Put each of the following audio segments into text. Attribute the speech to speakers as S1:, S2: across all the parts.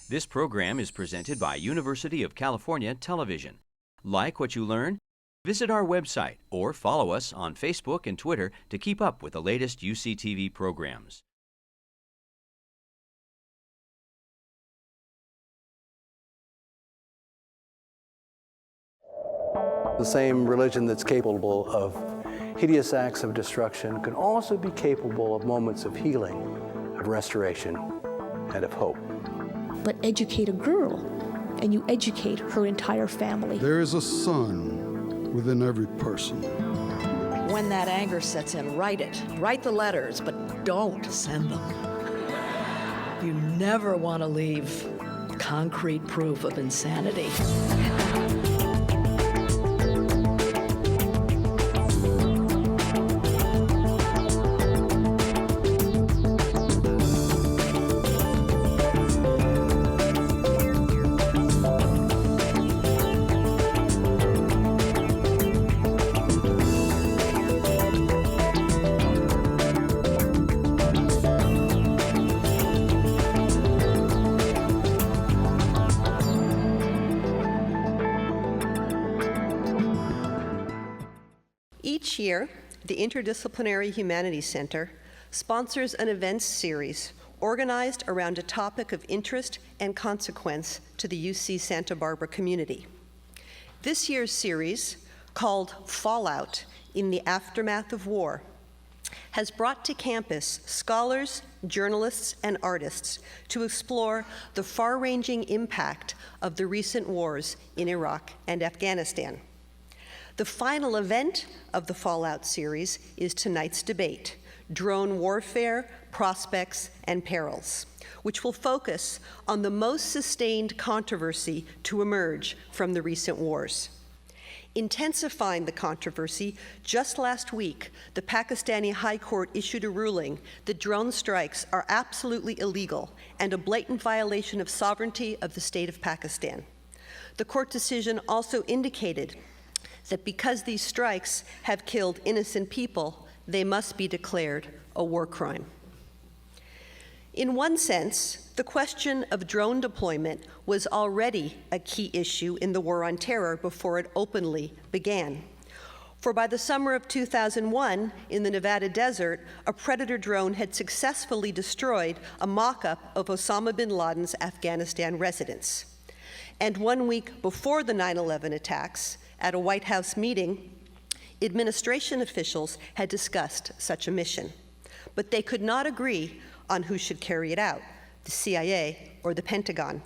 S1: This program is presented by University of California Television. Like what you learn? Visit our website or follow us on Facebook and Twitter to keep up with the latest UCTV programs.
S2: The same religion that's capable of hideous acts of destruction can also be capable of moments of healing, of restoration, and of hope.
S3: But educate a girl, and you educate her entire family.
S4: There is a sun within every person.
S5: When that anger sets in, write it. Write the letters, but don't send them. You never want to leave concrete proof of insanity.
S6: Each year, the Interdisciplinary Humanities Center sponsors an events series organized around a topic of interest and consequence to the UC Santa Barbara community. This year's series, called Fallout in the Aftermath of War, has brought to campus scholars, journalists, and artists to explore the far-ranging impact of the recent wars in Iraq and Afghanistan. The final event of the Fallout series is tonight's debate, Drone Warfare, Prospects, and Perils, which will focus on the most sustained controversy to emerge from the recent wars. Intensifying the controversy, just last week, the Pakistani High Court issued a ruling that drone strikes are absolutely illegal and a blatant violation of sovereignty of the state of Pakistan. The court decision also indicated that because these strikes have killed innocent people, they must be declared a war crime. In one sense, the question of drone deployment was already a key issue in the War on Terror before it openly began. For by the summer of 2001, in the Nevada desert, a Predator drone had successfully destroyed a mock-up of Osama bin Laden's Afghanistan residence. And 1 week before the 9/11 attacks, at a White House meeting, administration officials had discussed such a mission, but they could not agree on who should carry it out, the CIA or the Pentagon,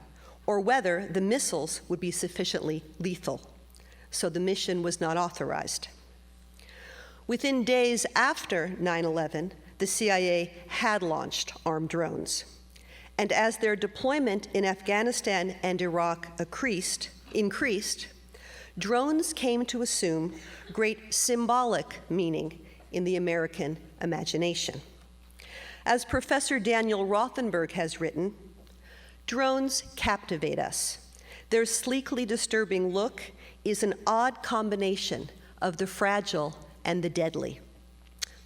S6: or whether the missiles would be sufficiently lethal. So the mission was not authorized. Within days after 9/11, the CIA had launched armed drones. And as their deployment in Afghanistan and Iraq increased, drones came to assume great symbolic meaning in the American imagination. As Professor Daniel Rothenberg has written, drones captivate us. Their sleekly disturbing look is an odd combination of the fragile and the deadly.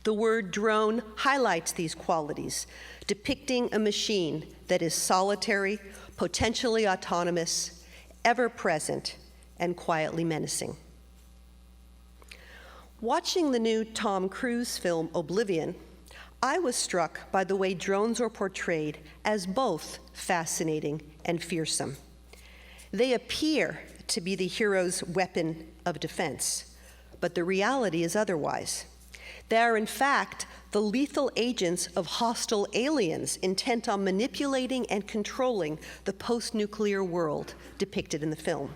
S6: The word drone highlights these qualities, depicting a machine that is solitary, potentially autonomous, ever-present, and quietly menacing. Watching the new Tom Cruise film Oblivion, I was struck by the way drones are portrayed as both fascinating and fearsome. They appear to be the hero's weapon of defense, but the reality is otherwise. They are, in fact, the lethal agents of hostile aliens intent on manipulating and controlling the post-nuclear world depicted in the film.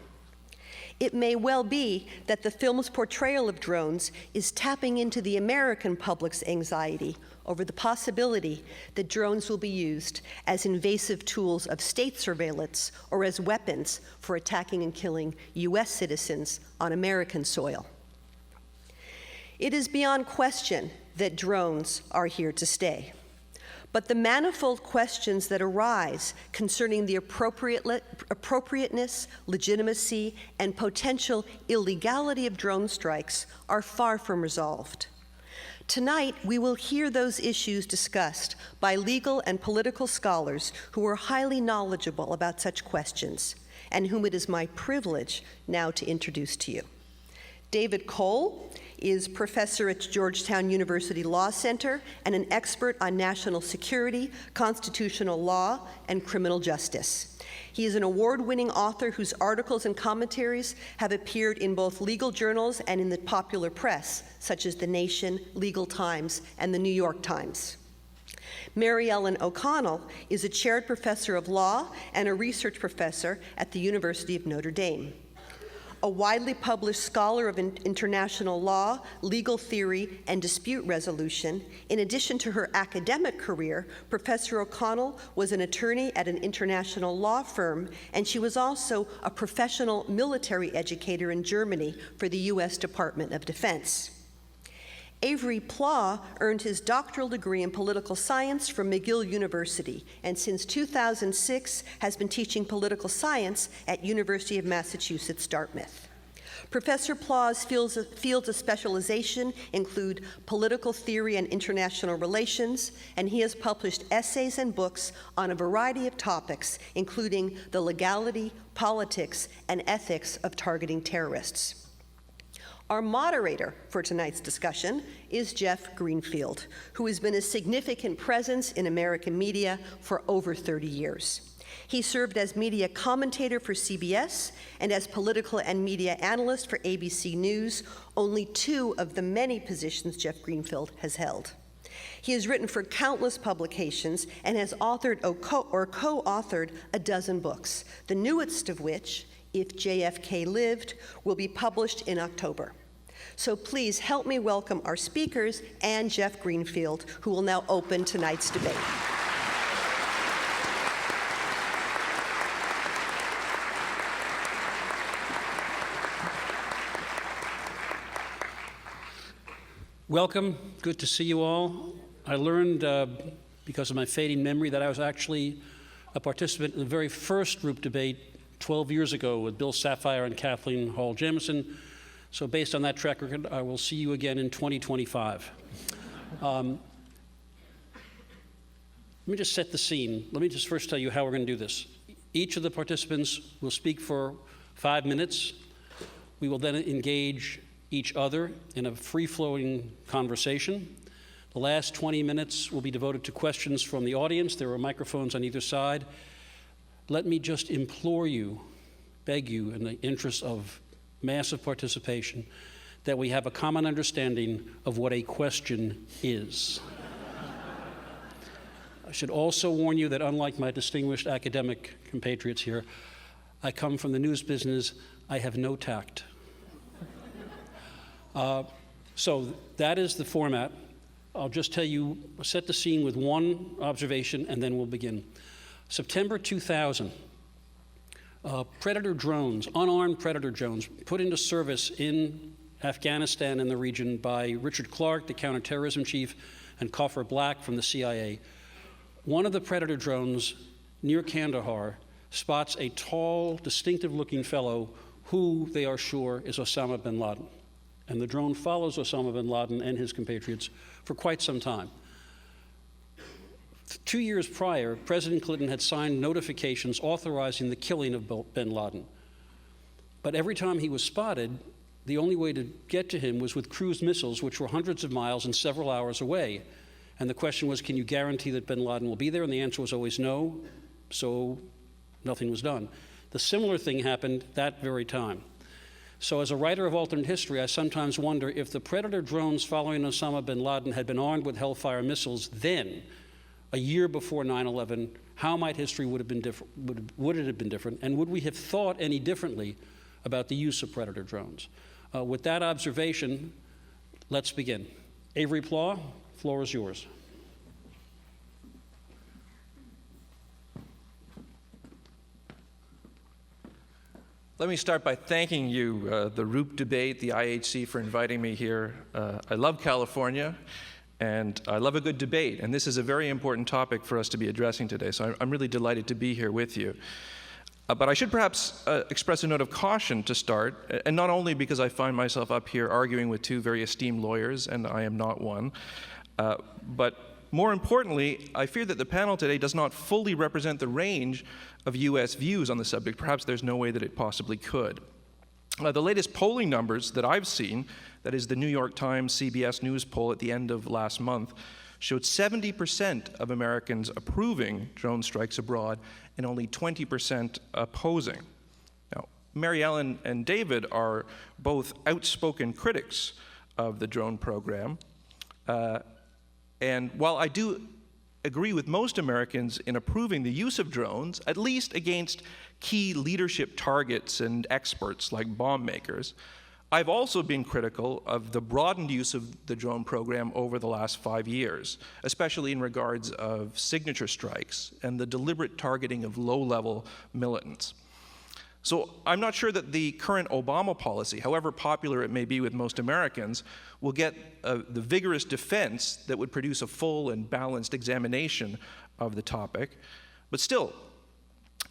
S6: It may well be that the film's portrayal of drones is tapping into the American public's anxiety over the possibility that drones will be used as invasive tools of state surveillance or as weapons for attacking and killing US citizens on American soil. It is beyond question that drones are here to stay. But the manifold questions that arise concerning the appropriateness, legitimacy, and potential illegality of drone strikes are far from resolved. Tonight, we will hear those issues discussed by legal and political scholars who are highly knowledgeable about such questions, and whom it is my privilege now to introduce to you. David Cole is professor at Georgetown University Law Center and an expert on national security, constitutional law, and criminal justice. He is an award-winning author whose articles and commentaries have appeared in both legal journals and in the popular press, such as The Nation, Legal Times, and The New York Times. Mary Ellen O'Connell is a chaired professor of law and a research professor at the University of Notre Dame. A widely published scholar of international law, legal theory, and dispute resolution, in addition to her academic career, Professor O'Connell was an attorney at an international law firm, and she was also a professional military educator in Germany for the U.S. Department of Defense. Avery Plaw earned his doctoral degree in political science from McGill University, and since 2006 has been teaching political science at University of Massachusetts, Dartmouth. Professor Plaw's fields of specialization include political theory and international relations, and he has published essays and books on a variety of topics, including the legality, politics, and ethics of targeting terrorists. Our moderator for tonight's discussion is Jeff Greenfield, who has been a significant presence in American media for over 30 years. He served as media commentator for CBS and as political and media analyst for ABC News, only two of the many positions Jeff Greenfield has held. He has written for countless publications and has authored or co-authored a dozen books, the newest of which, If JFK Lived, will be published in October. So please help me welcome our speakers and Jeff Greenfield, who will now open tonight's debate.
S7: Welcome. Good to see you all. I learned, because of my fading memory, that I was actually a participant in the very first group debate 12 years ago with Bill Sapphire and Kathleen Hall Jamison. So based on that track record, I will see you again in 2025. Let me just set the scene. Let me just first tell you how we're going to do this. Each of the participants will speak for 5 minutes. We will then engage each other in a free-flowing conversation. The last 20 minutes will be devoted to questions from the audience. There are microphones on either side. Let me just implore you, beg you, in the interest of massive participation, that we have a common understanding of what a question is. I should also warn you that unlike my distinguished academic compatriots here, I come from the news business. I have no tact. So that is the format. I'll just tell you, set the scene with one observation, and then we'll begin. September 2000, Predator drones, unarmed Predator drones, put into service in Afghanistan and the region by Richard Clark, the counterterrorism chief, and Coffer Black from the CIA. One of the Predator drones near Kandahar spots a tall, distinctive-looking fellow who, they are sure, is Osama bin Laden. And the drone follows Osama bin Laden and his compatriots for quite some time. 2 years prior, President Clinton had signed notifications authorizing the killing of bin Laden. But every time he was spotted, the only way to get to him was with cruise missiles, which were hundreds of miles and several hours away. And the question was, can you guarantee that bin Laden will be there? And the answer was always no, so nothing was done. The similar thing happened that very time. So as a writer of alternate history, I sometimes wonder if the Predator drones following Osama bin Laden had been armed with Hellfire missiles then, a year before 9/11, how might history would it have been different? And would we have thought any differently about the use of Predator drones? With that observation, let's begin. Avery Plaw, floor is yours.
S8: Let me start by thanking you, the ROOP debate, the IHC, for inviting me here. I love California, and I love a good debate, and this is a very important topic for us to be addressing today, so I'm really delighted to be here with you. But I should perhaps express a note of caution to start, and not only because I find myself up here arguing with two very esteemed lawyers, and I am not one, but more importantly, I fear that the panel today does not fully represent the range of U.S. views on the subject. Perhaps there's no way that it possibly could. The latest polling numbers that I've seen, that is the New York Times CBS News poll at the end of last month, showed 70% of Americans approving drone strikes abroad and only 20% opposing. Now, Mary Ellen and David are both outspoken critics of the drone program. And while I do agree with most Americans in approving the use of drones, at least against key leadership targets and experts like bomb makers, I've also been critical of the broadened use of the drone program over the last 5 years, especially in regards of signature strikes and the deliberate targeting of low-level militants. So I'm not sure that the current Obama policy, however popular it may be with most Americans, will get the vigorous defense that would produce a full and balanced examination of the topic. But still,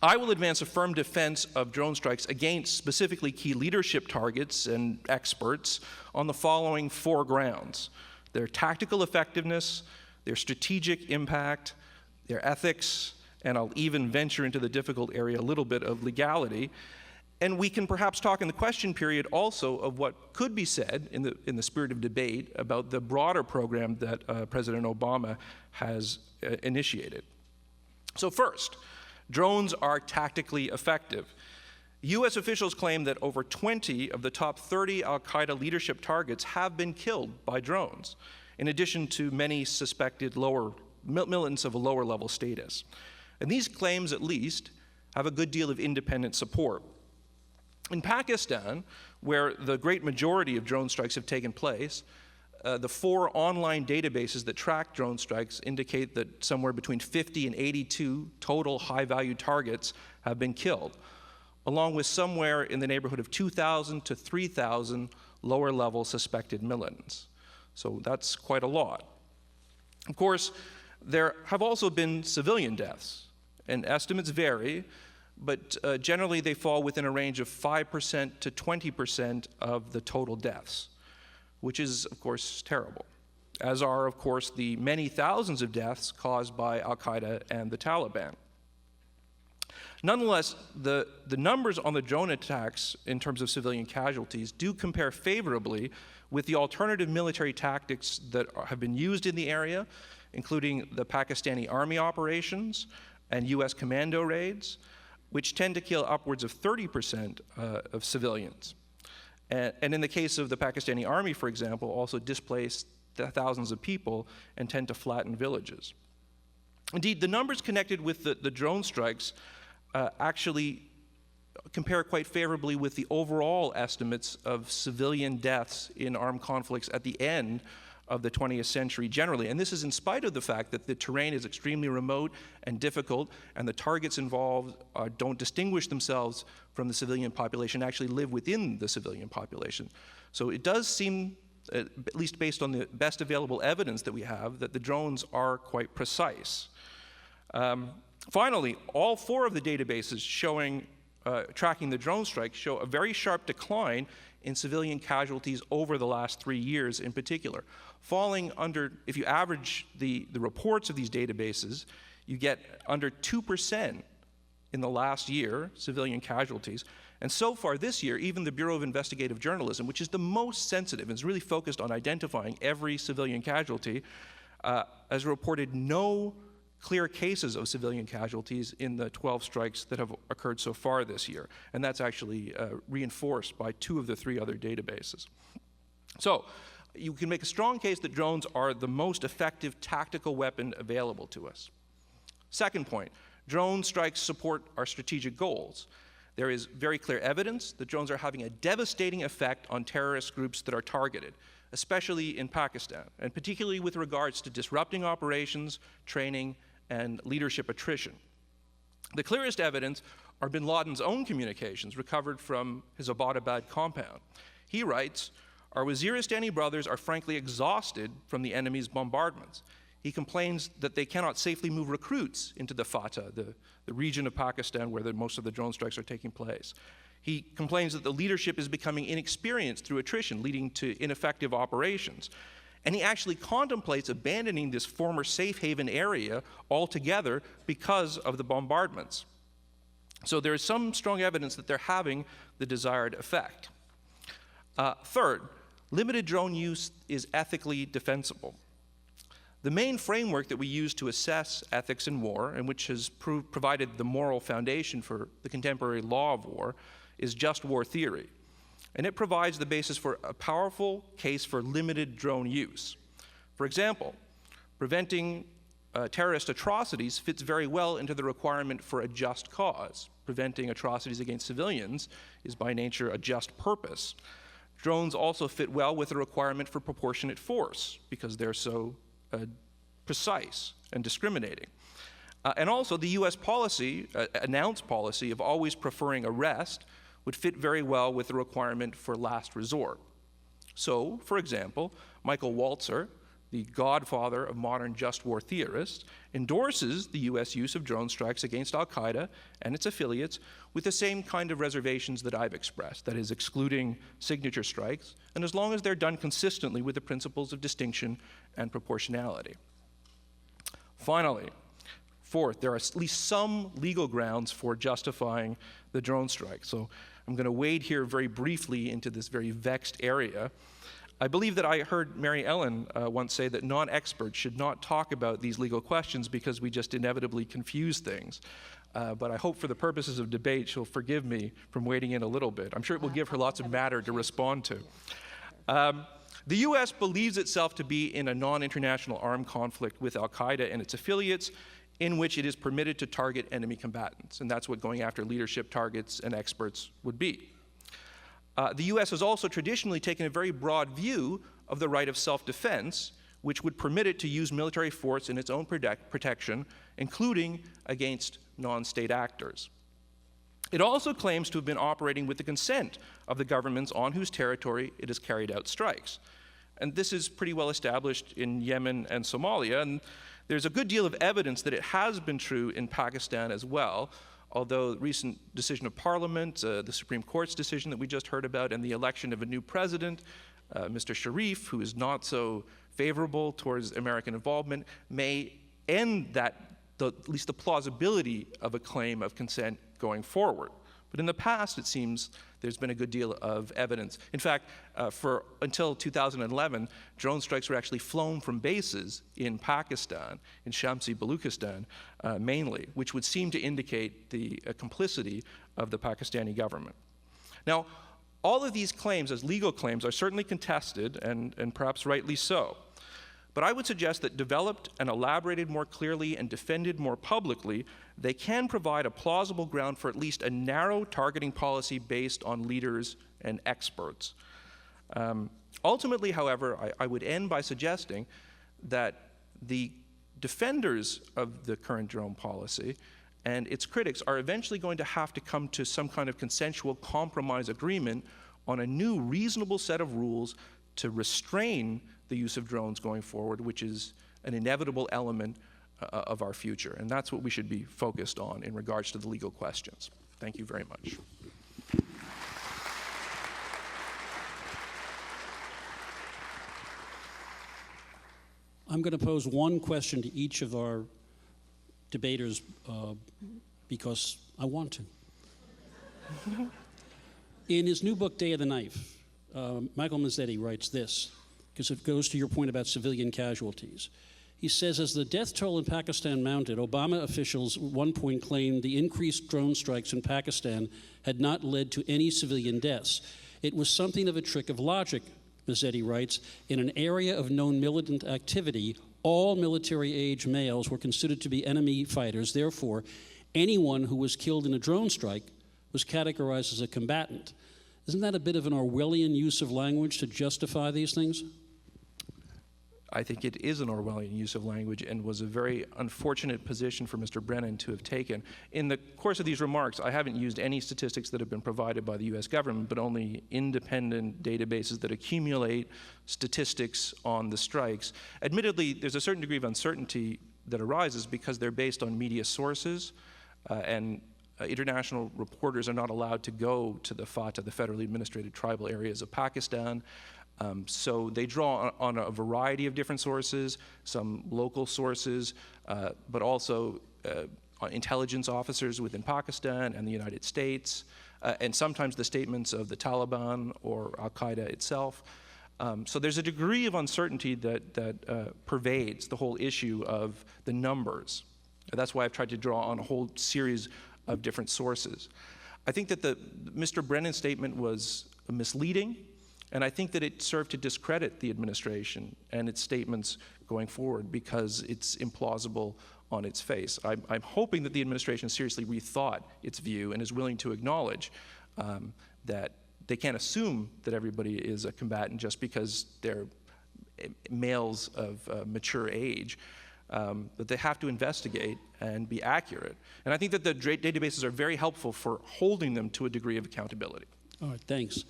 S8: I will advance a firm defense of drone strikes against specifically key leadership targets and experts on the following 4 grounds: their tactical effectiveness, their strategic impact, their ethics, and I'll even venture into the difficult area a little bit of legality. And we can perhaps talk in the question period also of what could be said in the spirit of debate about the broader program that President Obama has initiated. So first, drones are tactically effective. U.S. officials claim that over 20 of the top 30 al-Qaeda leadership targets have been killed by drones, in addition to many suspected militants of a lower level status. And these claims, at least, have a good deal of independent support. In Pakistan, where the great majority of drone strikes have taken place, the 4 online databases that track drone strikes indicate that somewhere between 50 and 82 total high-value targets have been killed, along with somewhere in the neighborhood of 2,000 to 3,000 lower-level suspected militants. So that's quite a lot. Of course, there have also been civilian deaths, and estimates vary, but generally they fall within a range of 5% to 20% of the total deaths, which is, of course, terrible, as are, of course, the many thousands of deaths caused by al-Qaeda and the Taliban. Nonetheless, the numbers on the drone attacks in terms of civilian casualties do compare favorably with the alternative military tactics that have been used in the area, including the Pakistani army operations and U.S. commando raids, which tend to kill upwards of 30% of civilians. And in the case of the Pakistani army, for example, also displace thousands of people and tend to flatten villages. Indeed, the numbers connected with the drone strikes actually compare quite favorably with the overall estimates of civilian deaths in armed conflicts at the end of the 20th century generally. And this is in spite of the fact that the terrain is extremely remote and difficult, and the targets involved don't distinguish themselves from the civilian population, actually live within the civilian population. So it does seem, at least based on the best available evidence that we have, that the drones are quite precise. Finally, all 4 of the databases showing tracking the drone strikes show a very sharp decline in civilian casualties over the last 3 years in particular, falling under, if you average the reports of these databases, you get under 2% in the last year, civilian casualties. And so far this year, even the Bureau of Investigative Journalism, which is the most sensitive and is really focused on identifying every civilian casualty, has reported no clear cases of civilian casualties in the 12 strikes that have occurred so far this year. And that's actually reinforced by 2 of the 3 other databases. So you can make a strong case that drones are the most effective tactical weapon available to us. Second point, drone strikes support our strategic goals. There is very clear evidence that drones are having a devastating effect on terrorist groups that are targeted, especially in Pakistan, and particularly with regards to disrupting operations, training, and leadership attrition. The clearest evidence are bin Laden's own communications recovered from his Abbottabad compound. He writes, "Our Waziristan brothers are frankly exhausted from the enemy's bombardments. he complains that they cannot safely move recruits into the Fatah, the region of Pakistan where most of the drone strikes are taking place. He complains that the leadership is becoming inexperienced through attrition, leading to ineffective operations. And he actually contemplates abandoning this former safe haven area altogether because of the bombardments. So there is some strong evidence that they're having the desired effect. Third, limited drone use is ethically defensible. The main framework that we use to assess ethics in war, and which has provided the moral foundation for the contemporary law of war, is just war theory. And it provides the basis for a powerful case for limited drone use. For example, preventing terrorist atrocities fits very well into the requirement for a just cause. Preventing atrocities against civilians is by nature a just purpose. Drones also fit well with the requirement for proportionate force because they're so precise and discriminating. And also the US policy, announced policy of always preferring arrest would fit very well with the requirement for last resort. So, for example, Michael Walzer, the godfather of modern just war theorists, endorses the US use of drone strikes against al-Qaeda and its affiliates with the same kind of reservations that I've expressed, that is, excluding signature strikes, and as long as they're done consistently with the principles of distinction and proportionality. Finally, fourth, there are at least some legal grounds for justifying the drone strike. So I'm going to wade here very briefly into this very vexed area. I believe that I heard Mary Ellen once say that non-experts should not talk about these legal questions because we just inevitably confuse things. But I hope for the purposes of debate she'll forgive me from wading in a little bit. I'm sure it will give her lots of matter to respond to. The US believes itself to be in a non-international armed conflict with al-Qaeda and its affiliates in which it is permitted to target enemy combatants. And that's what going after leadership targets and experts would be. The US has also traditionally taken a very broad view of the right of self-defense, which would permit it to use military force in its own protection, including against non-state actors. It also claims to have been operating with the consent of the governments on whose territory it has carried out strikes. And this is pretty well established in Yemen and Somalia, and there's a good deal of evidence that it has been true in Pakistan as well, although the recent decision of Parliament, the Supreme Court's decision that we just heard about, and the election of a new president, Mr. Sharif, who is not so favorable towards American involvement, may end that, at least the plausibility of a claim of consent going forward. But in the past, it seems there's been a good deal of evidence. In fact, until 2011, drone strikes were actually flown from bases in Pakistan, in Shamsi, Baluchistan, mainly, which would seem to indicate the complicity of the Pakistani government. Now, all of these claims, as legal claims, are certainly contested, and perhaps rightly so. But I would suggest that developed and elaborated more clearly and defended more publicly, they can provide a plausible ground for at least a narrow targeting policy based on leaders and experts. Ultimately, however, I would end by suggesting that the defenders of the current drone policy and its critics are eventually going to have to come to some kind of consensual compromise agreement on a new reasonable set of rules to restrain the use of drones going forward, which is an inevitable element of our future. And that's what we should be focused on in regards to the legal questions. Thank you very much.
S7: I'm going to pose one question to each of our debaters because I want to. In his new book, Day of the Knife, Michael Mazzetti writes this, because it goes to your point about civilian casualties. He says, as the death toll in Pakistan mounted, Obama officials at one point claimed the increased drone strikes in Pakistan had not led to any civilian deaths. It was something of a trick of logic, Mazzetti writes. In an area of known militant activity, all military-age males were considered to be enemy fighters. Therefore, anyone who was killed in a drone strike was categorized as a combatant. Isn't that a bit of an Orwellian use of language to justify these things?
S8: I think it is an Orwellian use of language and was a very unfortunate position for Mr. Brennan to have taken. In the course of these remarks, I haven't used any statistics that have been provided by the US government, but only independent databases that accumulate statistics on the strikes. Admittedly, there's a certain degree of uncertainty that arises because they're based on media sources, and international reporters are not allowed to go to the FATA, the federally administrated tribal areas of Pakistan. So they draw on a variety of different sources, some local sources, but also intelligence officers within Pakistan and the United States, and sometimes the statements of the Taliban or Al-Qaeda itself. So there's a degree of uncertainty that pervades the whole issue of the numbers. And that's why I've tried to draw on a whole series of different sources. I think that Mr. Brennan's statement was misleading, and I think that it served to discredit the administration and its statements going forward because it's implausible on its face. I'm hoping that the administration seriously rethought its view and is willing to acknowledge that they can't assume that everybody is a combatant just because they're males of mature age. That they have to investigate and be accurate. And I think that the databases are very helpful for holding them to a degree of accountability.
S7: All right, thanks.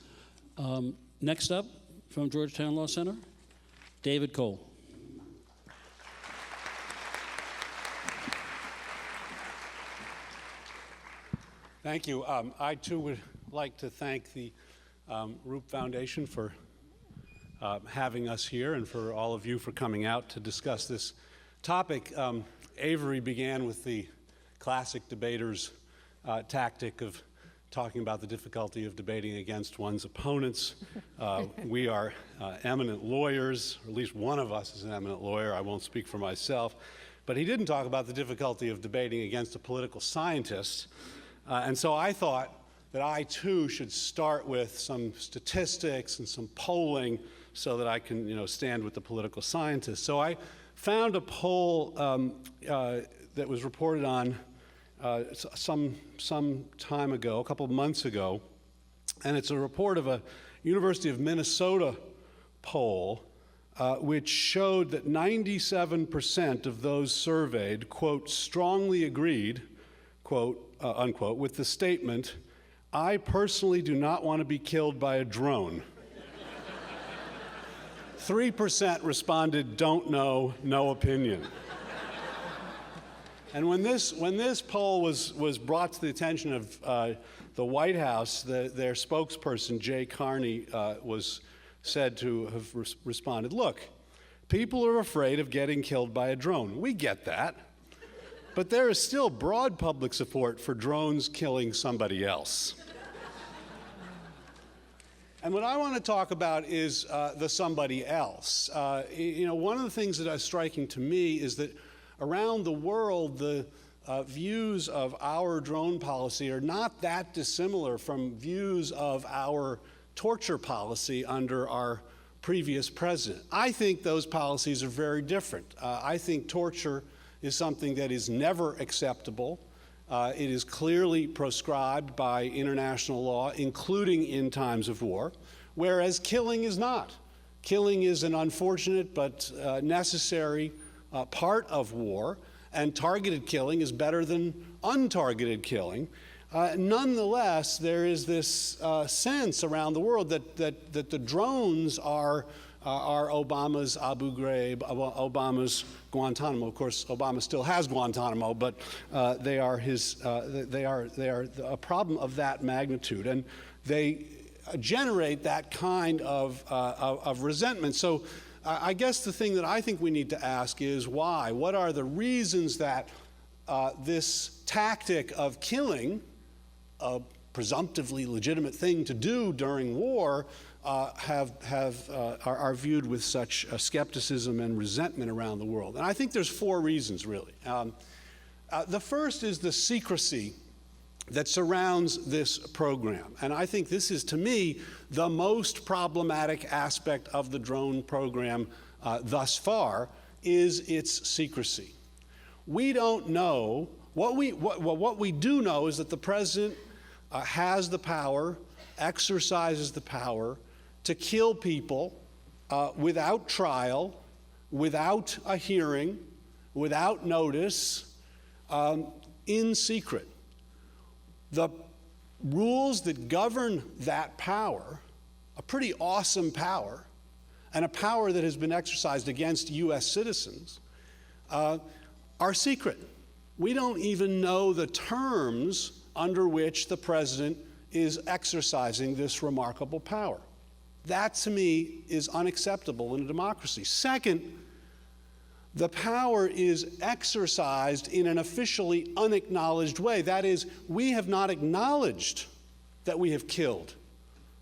S7: Next up, from Georgetown Law Center, David Cole.
S9: Thank you. I, too, would like to thank the Roop Foundation for having us here and for all of you for coming out to discuss this topic. Avery began with the classic debater's tactic of talking about the difficulty of debating against one's opponents. We are eminent lawyers, or at least one of us is an eminent lawyer. I won't speak for myself. But he didn't talk about the difficulty of debating against a political scientist. And so I thought that I, too, should start with some statistics and some polling so that I can, stand with the political scientists. So I found a poll that was reported on some time ago, a couple of months ago, and it's a report of a University of Minnesota poll which showed that 97% of those surveyed, quote, strongly agreed, quote, unquote, with the statement, "I personally do not want to be killed by a drone." 3% responded, "Don't know, no opinion." And when this poll was brought to the attention of the White House, their spokesperson, Jay Carney, was said to have responded, "Look, people are afraid of getting killed by a drone. We get that. But there is still broad public support for drones killing somebody else." And what I want to talk about is the somebody else. One of the things that is striking to me is that around the world, the views of our drone policy are not that dissimilar from views of our torture policy under our previous president. I think those policies are very different. I think torture is something that is never acceptable. It is clearly proscribed by international law, including in times of war, whereas killing is not. Killing is an unfortunate but necessary part of war, and targeted killing is better than untargeted killing. Nonetheless, there is this sense around the world that the drones are Obama's Abu Ghraib, Obama's Guantanamo. Of course, Obama still has Guantanamo, but they are a problem of that magnitude, and they generate that kind of resentment. So I guess the thing that I think we need to ask is why? What are the reasons that this tactic of killing, a presumptively legitimate thing to do during war, are viewed with such skepticism and resentment around the world? And I think there's 4 reasons, really. The first is the secrecy that surrounds this program. And I think this is, to me, the most problematic aspect of the drone program thus far, is its secrecy. We don't know. What we do know is that the president has the power, exercises the power to kill people without trial, without a hearing, without notice, in secret. The rules that govern that power, a pretty awesome power, and a power that has been exercised against U.S. citizens, are secret. We don't even know the terms under which the president is exercising this remarkable power. That, to me, is unacceptable in a democracy. Second, the power is exercised in an officially unacknowledged way. That is, we have not acknowledged that we have killed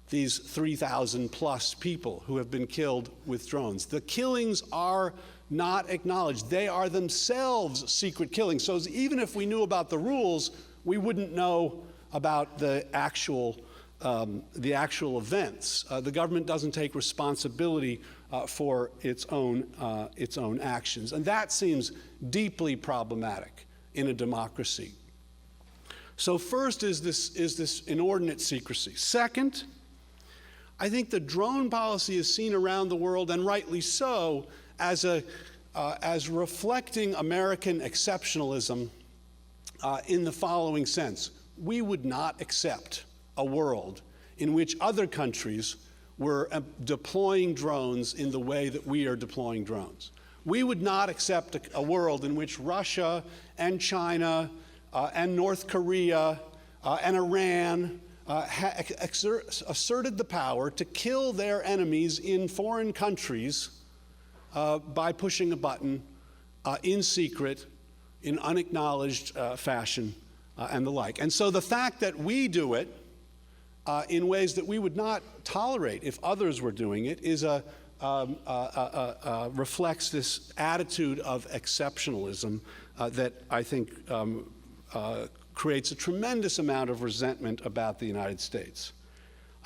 S9: these 3,000 plus people who have been killed with drones. The killings are not acknowledged. They are themselves secret killings. So even if we knew about the rules, we wouldn't know about the actual events. The government doesn't take responsibility for its own actions, and that seems deeply problematic in a democracy. So first is this inordinate secrecy. Second, I think the drone policy is seen around the world, and rightly so, as reflecting American exceptionalism in the following sense. We would not accept a world in which other countries were deploying drones in the way that we are deploying drones. We would not accept a world in which Russia and China and North Korea and Iran asserted the power to kill their enemies in foreign countries by pushing a button in secret, in unacknowledged fashion, and the like. And so the fact that we do it in ways that we would not tolerate if others were doing it is reflects this attitude of exceptionalism that I think creates a tremendous amount of resentment about the United States.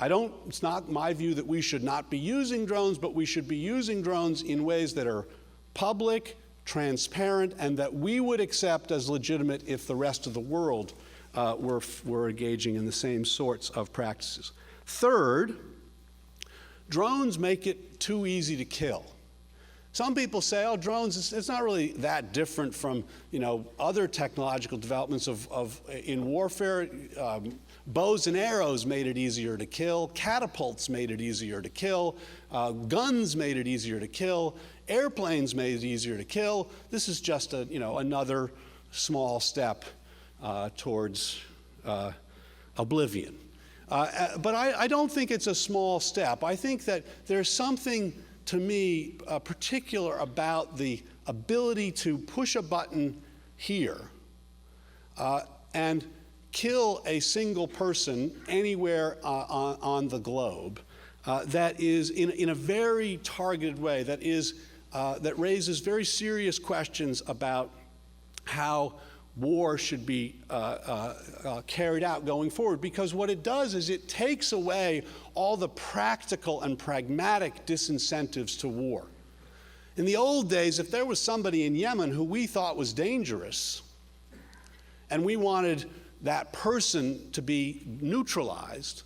S9: It's not my view that we should not be using drones, but we should be using drones in ways that are public, transparent, and that we would accept as legitimate if the rest of the world were engaging in the same sorts of practices. Third, drones make it too easy to kill. Some people say, oh, drones, it's not really that different from, other technological developments in warfare. Bows and arrows made it easier to kill. Catapults made it easier to kill. Guns made it easier to kill. Airplanes made it easier to kill. This is just another small step towards oblivion. But I don't think it's a small step. I think that there's something, to me, particular about the ability to push a button here and kill a single person anywhere on the globe that is in a very targeted way, that raises very serious questions about how war should be carried out going forward, because what it does is it takes away all the practical and pragmatic disincentives to war. In the old days, if there was somebody in Yemen who we thought was dangerous, and we wanted that person to be neutralized,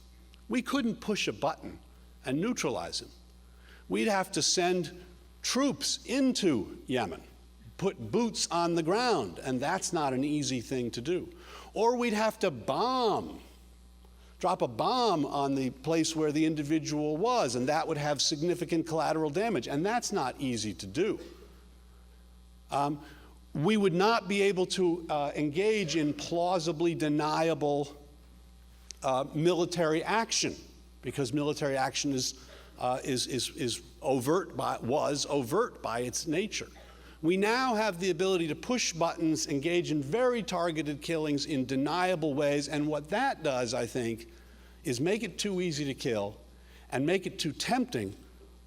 S9: we couldn't push a button and neutralize him. We'd have to send troops into Yemen, put boots on the ground, and that's not an easy thing to do. Or we'd have to drop a bomb on the place where the individual was, and that would have significant collateral damage, and that's not easy to do. We would not be able to engage in plausibly deniable military action, because military action was overt by its nature. We now have the ability to push buttons, engage in very targeted killings in deniable ways, and what that does, I think, is make it too easy to kill and make it too tempting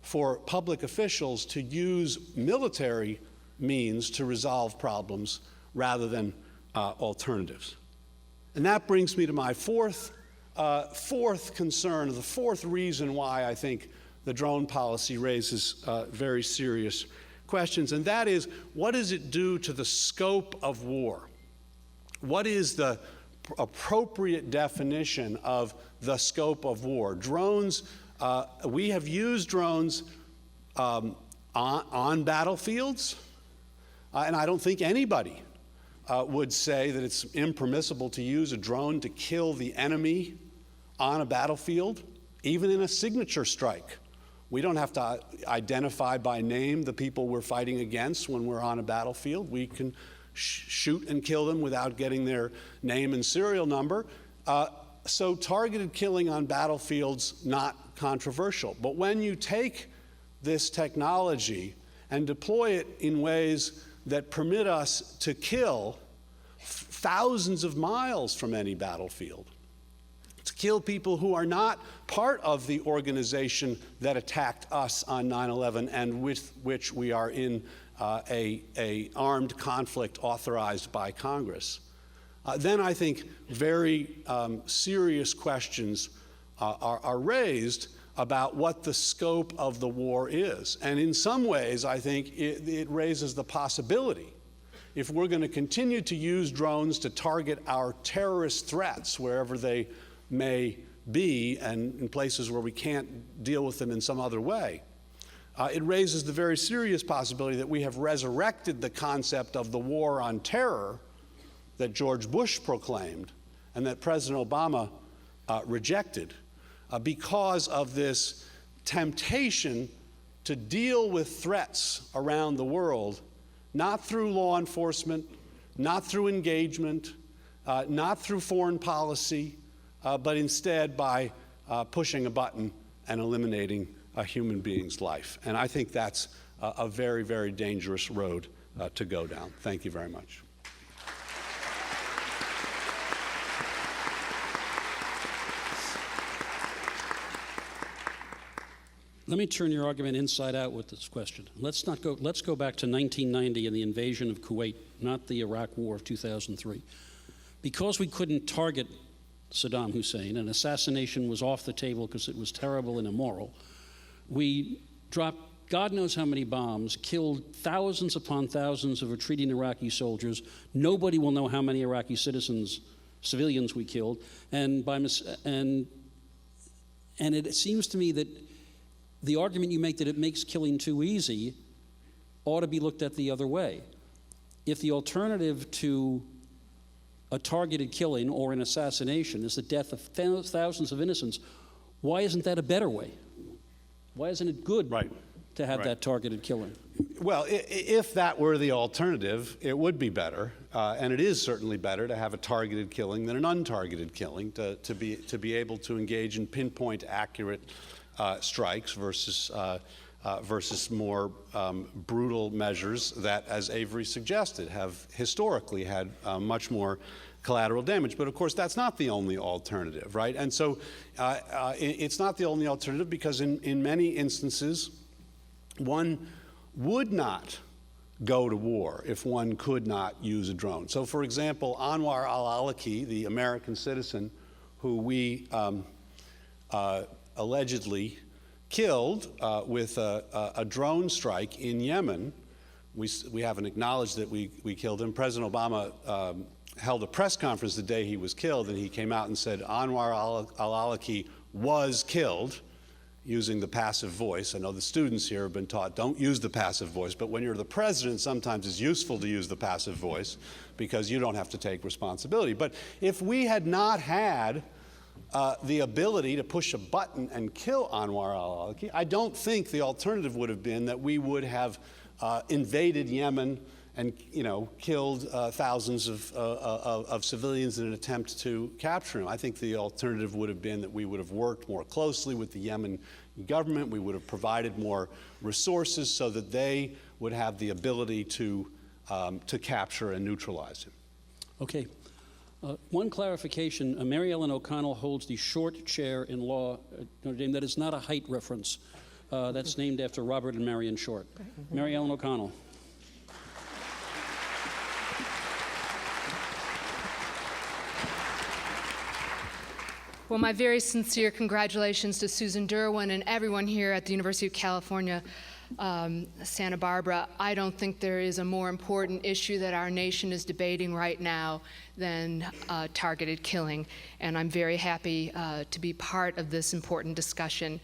S9: for public officials to use military means to resolve problems rather than alternatives. And that brings me to my fourth concern, the fourth reason why I think the drone policy raises very serious questions, and that is, what does it do to the scope of war? What is the appropriate definition of the scope of war? Drones, we have used drones on battlefields. And I don't think anybody would say that it's impermissible to use a drone to kill the enemy on a battlefield, even in a signature strike. We don't have to identify by name the people we're fighting against when we're on a battlefield. We can shoot and kill them without getting their name and serial number. So targeted killing on battlefields, not controversial. But when you take this technology and deploy it in ways that permit us to kill thousands of miles from any battlefield, to kill people who are not part of the organization that attacked us on 9/11 and with which we are in a armed conflict authorized by Congress, then I think very serious questions are raised about what the scope of the war is. And in some ways, I think it raises the possibility, if we're going to continue to use drones to target our terrorist threats wherever they may be and in places where we can't deal with them in some other way, it raises the very serious possibility that we have resurrected the concept of the war on terror that George Bush proclaimed and that President Obama rejected, because of this temptation to deal with threats around the world, not through law enforcement, not through engagement, not through foreign policy, but instead by pushing a button and eliminating a human being's life. And I think that's a very, very dangerous road to go down. Thank you very much.
S7: Let me turn your argument inside out with this question. Let's go back to 1990 and the invasion of Kuwait, not the Iraq War of 2003. Because we couldn't target Saddam Hussein, and assassination was off the table because it was terrible and immoral, we dropped God knows how many bombs, killed thousands upon thousands of retreating Iraqi soldiers. Nobody will know how many Iraqi civilians we killed, and it seems to me that the argument you make that it makes killing too easy ought to be looked at the other way. If the alternative to a targeted killing or an assassination is the death of thousands of innocents, why isn't that a better way? Why isn't it good to have that targeted killing?
S9: Well, if that were the alternative, it would be better, and it is certainly better to have a targeted killing than an untargeted killing, to be able to engage in pinpoint accurate strikes versus more brutal measures that, as Avery suggested, have historically had much more collateral damage. But of course, that's not the only alternative, right? And so it's not the only alternative because in many instances, one would not go to war if one could not use a drone. So for example, Anwar al-Awlaki, the American citizen who we allegedly killed with a drone strike in Yemen. We haven't acknowledged that we killed him. President Obama held a press conference the day he was killed, and he came out and said Anwar al-Awlaki was killed, using the passive voice. I know the students here have been taught don't use the passive voice, but when you're the president, sometimes it's useful to use the passive voice because you don't have to take responsibility. But if we had not had the ability to push a button and kill Anwar al-Awlaki, I don't think the alternative would have been that we would have invaded Yemen and killed thousands of civilians in an attempt to capture him. I think the alternative would have been that we would have worked more closely with the Yemen government. We would have provided more resources so that they would have the ability to capture and neutralize him.
S7: Okay. One clarification, Mary Ellen O'Connell holds the short chair in law at Notre Dame. That is not a height reference. That's named after Robert and Marion Short. Mary Ellen O'Connell.
S10: Well, my very sincere congratulations to Susan Derwin and everyone here at the University of California, Santa Barbara. I don't think there is a more important issue that our nation is debating right now than targeted killing, and I'm very happy to be part of this important discussion.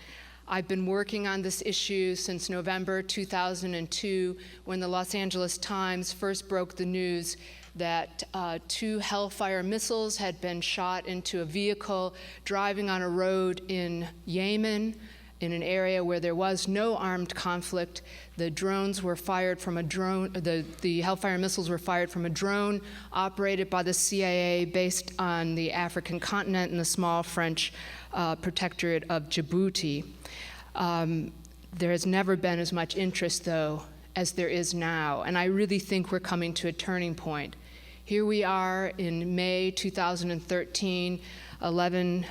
S10: I've been working on this issue since November 2002, when the Los Angeles Times first broke the news that 2 Hellfire missiles had been shot into a vehicle driving on a road in Yemen, in an area where there was no armed conflict. The drones were fired from a drone, the Hellfire missiles were fired from a drone operated by the CIA based on the African continent and the small French protectorate of Djibouti. There has never been as much interest, though, as there is now, and I really think we're coming to a turning point. Here we are in May 2013, 11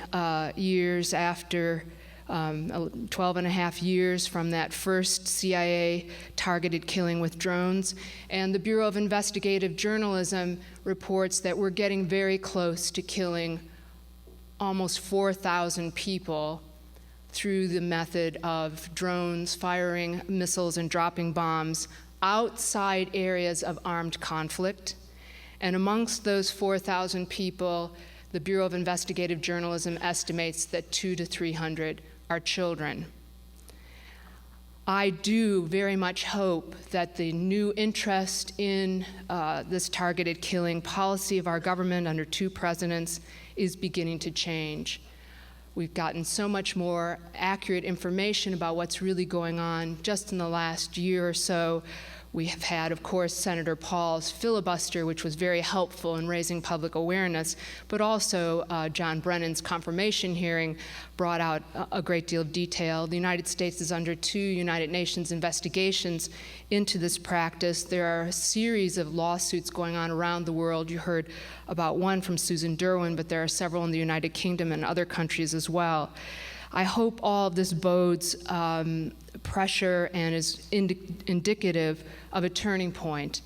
S10: years after 12 and a half years from that first CIA targeted killing with drones. And the Bureau of Investigative Journalism reports that we're getting very close to killing almost 4,000 people through the method of drones firing missiles and dropping bombs outside areas of armed conflict. And amongst those 4,000 people, the Bureau of Investigative Journalism estimates that 200 to 300 are children. I do very much hope that the new interest in this targeted killing policy of our government under 2 presidents is beginning to change. We've gotten so much more accurate information about what's really going on just in the last year or so. We have had, of course, Senator Paul's filibuster, which was very helpful in raising public awareness, but also John Brennan's confirmation hearing brought out a great deal of detail. The United States is under 2 United Nations investigations into this practice. There are a series of lawsuits going on around the world. You heard about one from Susan Derwin, but there are several in the United Kingdom and other countries as well. I hope all of this bodes pressure and is indicative of a turning point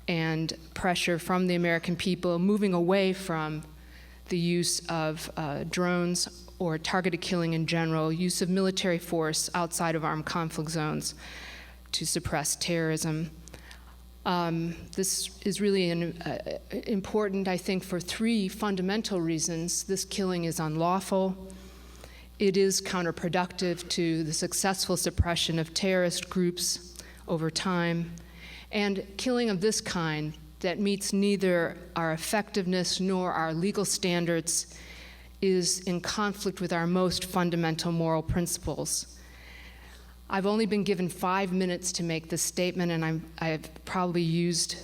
S10: and pressure from the American people moving away from the use of drones or targeted killing in general, use of military force outside of armed conflict zones to suppress terrorism. This is really important, I think, for 3 fundamental reasons. This killing is unlawful. It is counterproductive to the successful suppression of terrorist groups over time. And killing of this kind that meets neither our effectiveness nor our legal standards is in conflict with our most fundamental moral principles. I've only been given 5 minutes to make this statement, and I've probably used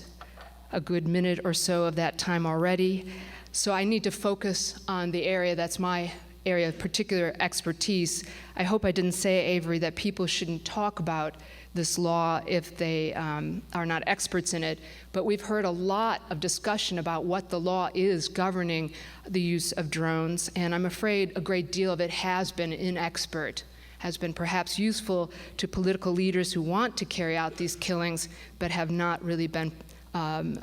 S10: a good minute or so of that time already. So I need to focus on the area that's my area of particular expertise. I hope I didn't say, Avery, that people shouldn't talk about this law if they are not experts in it, but we've heard a lot of discussion about what the law is governing the use of drones, and I'm afraid a great deal of it has been inexpert, has been perhaps useful to political leaders who want to carry out these killings, but have not really been an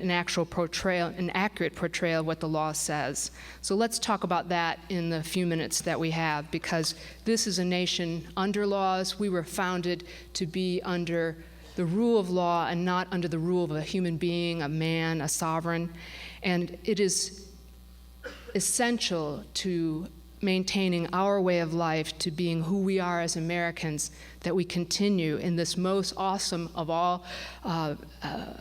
S10: accurate portrayal of what the law says. So let's talk about that in the few minutes that we have, because this is a nation under laws. We were founded to be under the rule of law and not under the rule of a human being, a man, a sovereign. And it is essential to maintaining our way of life, to being who we are as Americans, that we continue in this most awesome of all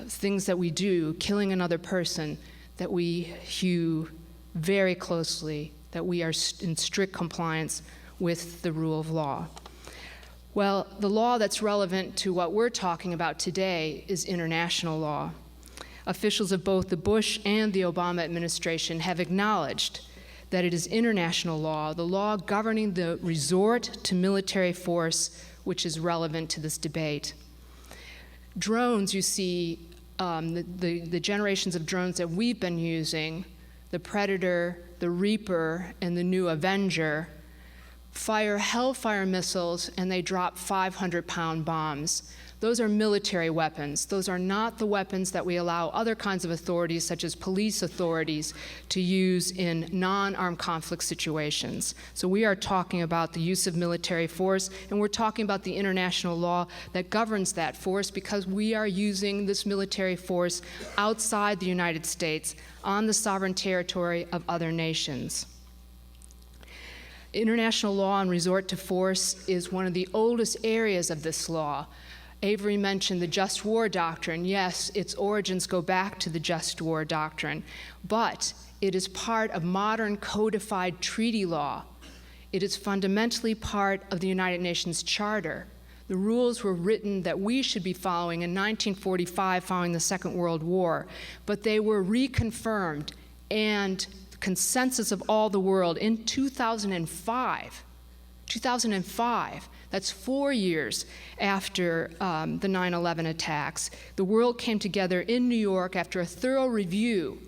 S10: things that we do, killing another person, that we hew very closely, that we are in strict compliance with the rule of law. Well, the law that's relevant to what we're talking about today is international law. Officials of both the Bush and the Obama administration have acknowledged that it is international law, the law governing the resort to military force, which is relevant to this debate. Drones, you see, the generations of drones that we've been using, the Predator, the Reaper, and the new Avenger, fire Hellfire missiles and they drop 500-pound bombs. Those are military weapons. Those are not the weapons that we allow other kinds of authorities, such as police authorities, to use in non-armed conflict situations. So we are talking about the use of military force, and we're talking about the international law that governs that force, because we are using this military force outside the United States on the sovereign territory of other nations. International law on resort to force is one of the oldest areas of this law. Avery mentioned the just war doctrine. Yes, its origins go back to the just war doctrine, but it is part of modern codified treaty law. It is fundamentally part of the United Nations Charter. The rules were written that we should be following in 1945 following the Second World War, but they were reconfirmed and consensus of all the world in 2005. 2005, that's 4 years after the 9/11 attacks. The world came together in New York after a thorough review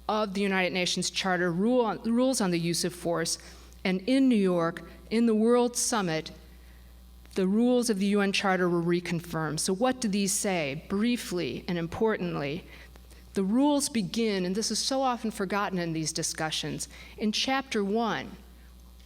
S10: of the United Nations Charter rules on the use of force, and in New York, in the World Summit, the rules of the UN Charter were reconfirmed. So what do these say? Briefly and importantly, the rules begin, and this is so often forgotten in these discussions, in Chapter 1,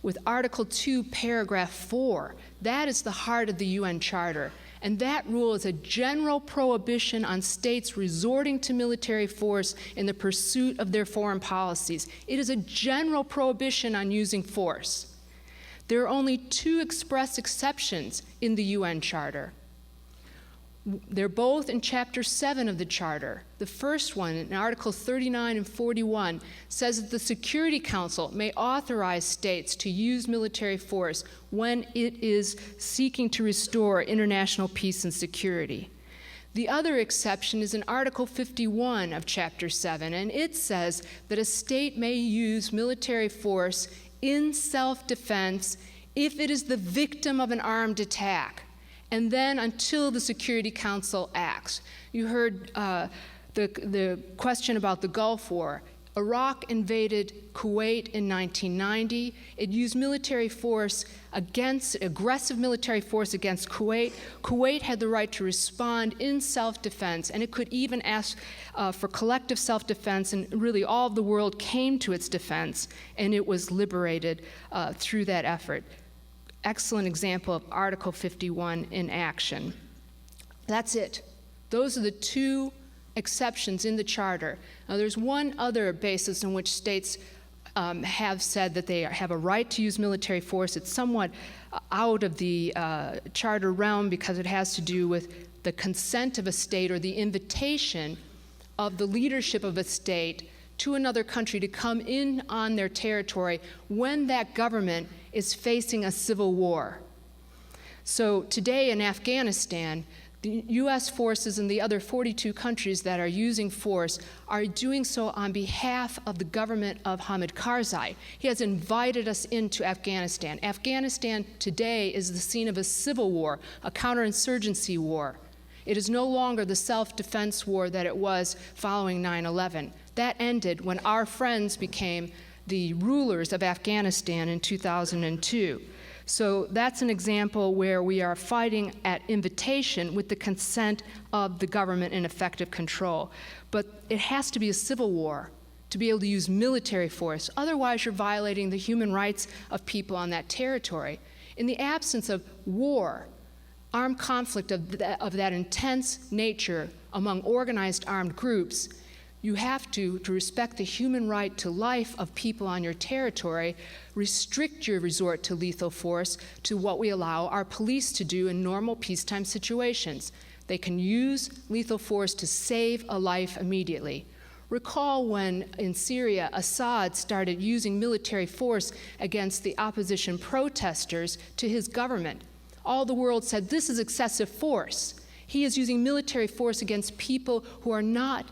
S10: with Article 2, Paragraph 4. That is the heart of the UN Charter. And that rule is a general prohibition on states resorting to military force in the pursuit of their foreign policies. It is a general prohibition on using force. There are only 2 express exceptions in the UN Charter. They're both in Chapter 7 of the Charter. The first one, in Article 39 and 41, says that the Security Council may authorize states to use military force when it is seeking to restore international peace and security. The other exception is in Article 51 of Chapter 7, and it says that a state may use military force in self-defense if it is the victim of an armed attack, and then until the Security Council acts. You heard the question about the Gulf War. Iraq invaded Kuwait in 1990. It used military force aggressive military force against Kuwait. Kuwait had the right to respond in self-defense, and it could even ask for collective self-defense, and really all of the world came to its defense, and it was liberated through that effort. Excellent example of Article 51 in action. That's it. Those are the 2 exceptions in the Charter. Now, there's one other basis in which states have said that they have a right to use military force. It's somewhat out of the Charter realm because it has to do with the consent of a state or the invitation of the leadership of a state to another country to come in on their territory when that government is facing a civil war. So today in Afghanistan, the U.S. forces and the other 42 countries that are using force are doing so on behalf of the government of Hamid Karzai. He has invited us into Afghanistan. Afghanistan today is the scene of a civil war, a counterinsurgency war. It is no longer the self-defense war that it was following 9/11. That ended when our friends became the rulers of Afghanistan in 2002. So that's an example where we are fighting at invitation with the consent of the government in effective control. But it has to be a civil war to be able to use military force. Otherwise, you're violating the human rights of people on that territory. In the absence of war, armed conflict of that intense nature among organized armed groups, you have to respect the human right to life of people on your territory, restrict your resort to lethal force to what we allow our police to do in normal peacetime situations. They can use lethal force to save a life immediately. Recall when in Syria, Assad started using military force against the opposition protesters to his government. All the world said, this is excessive force. He is using military force against people who are not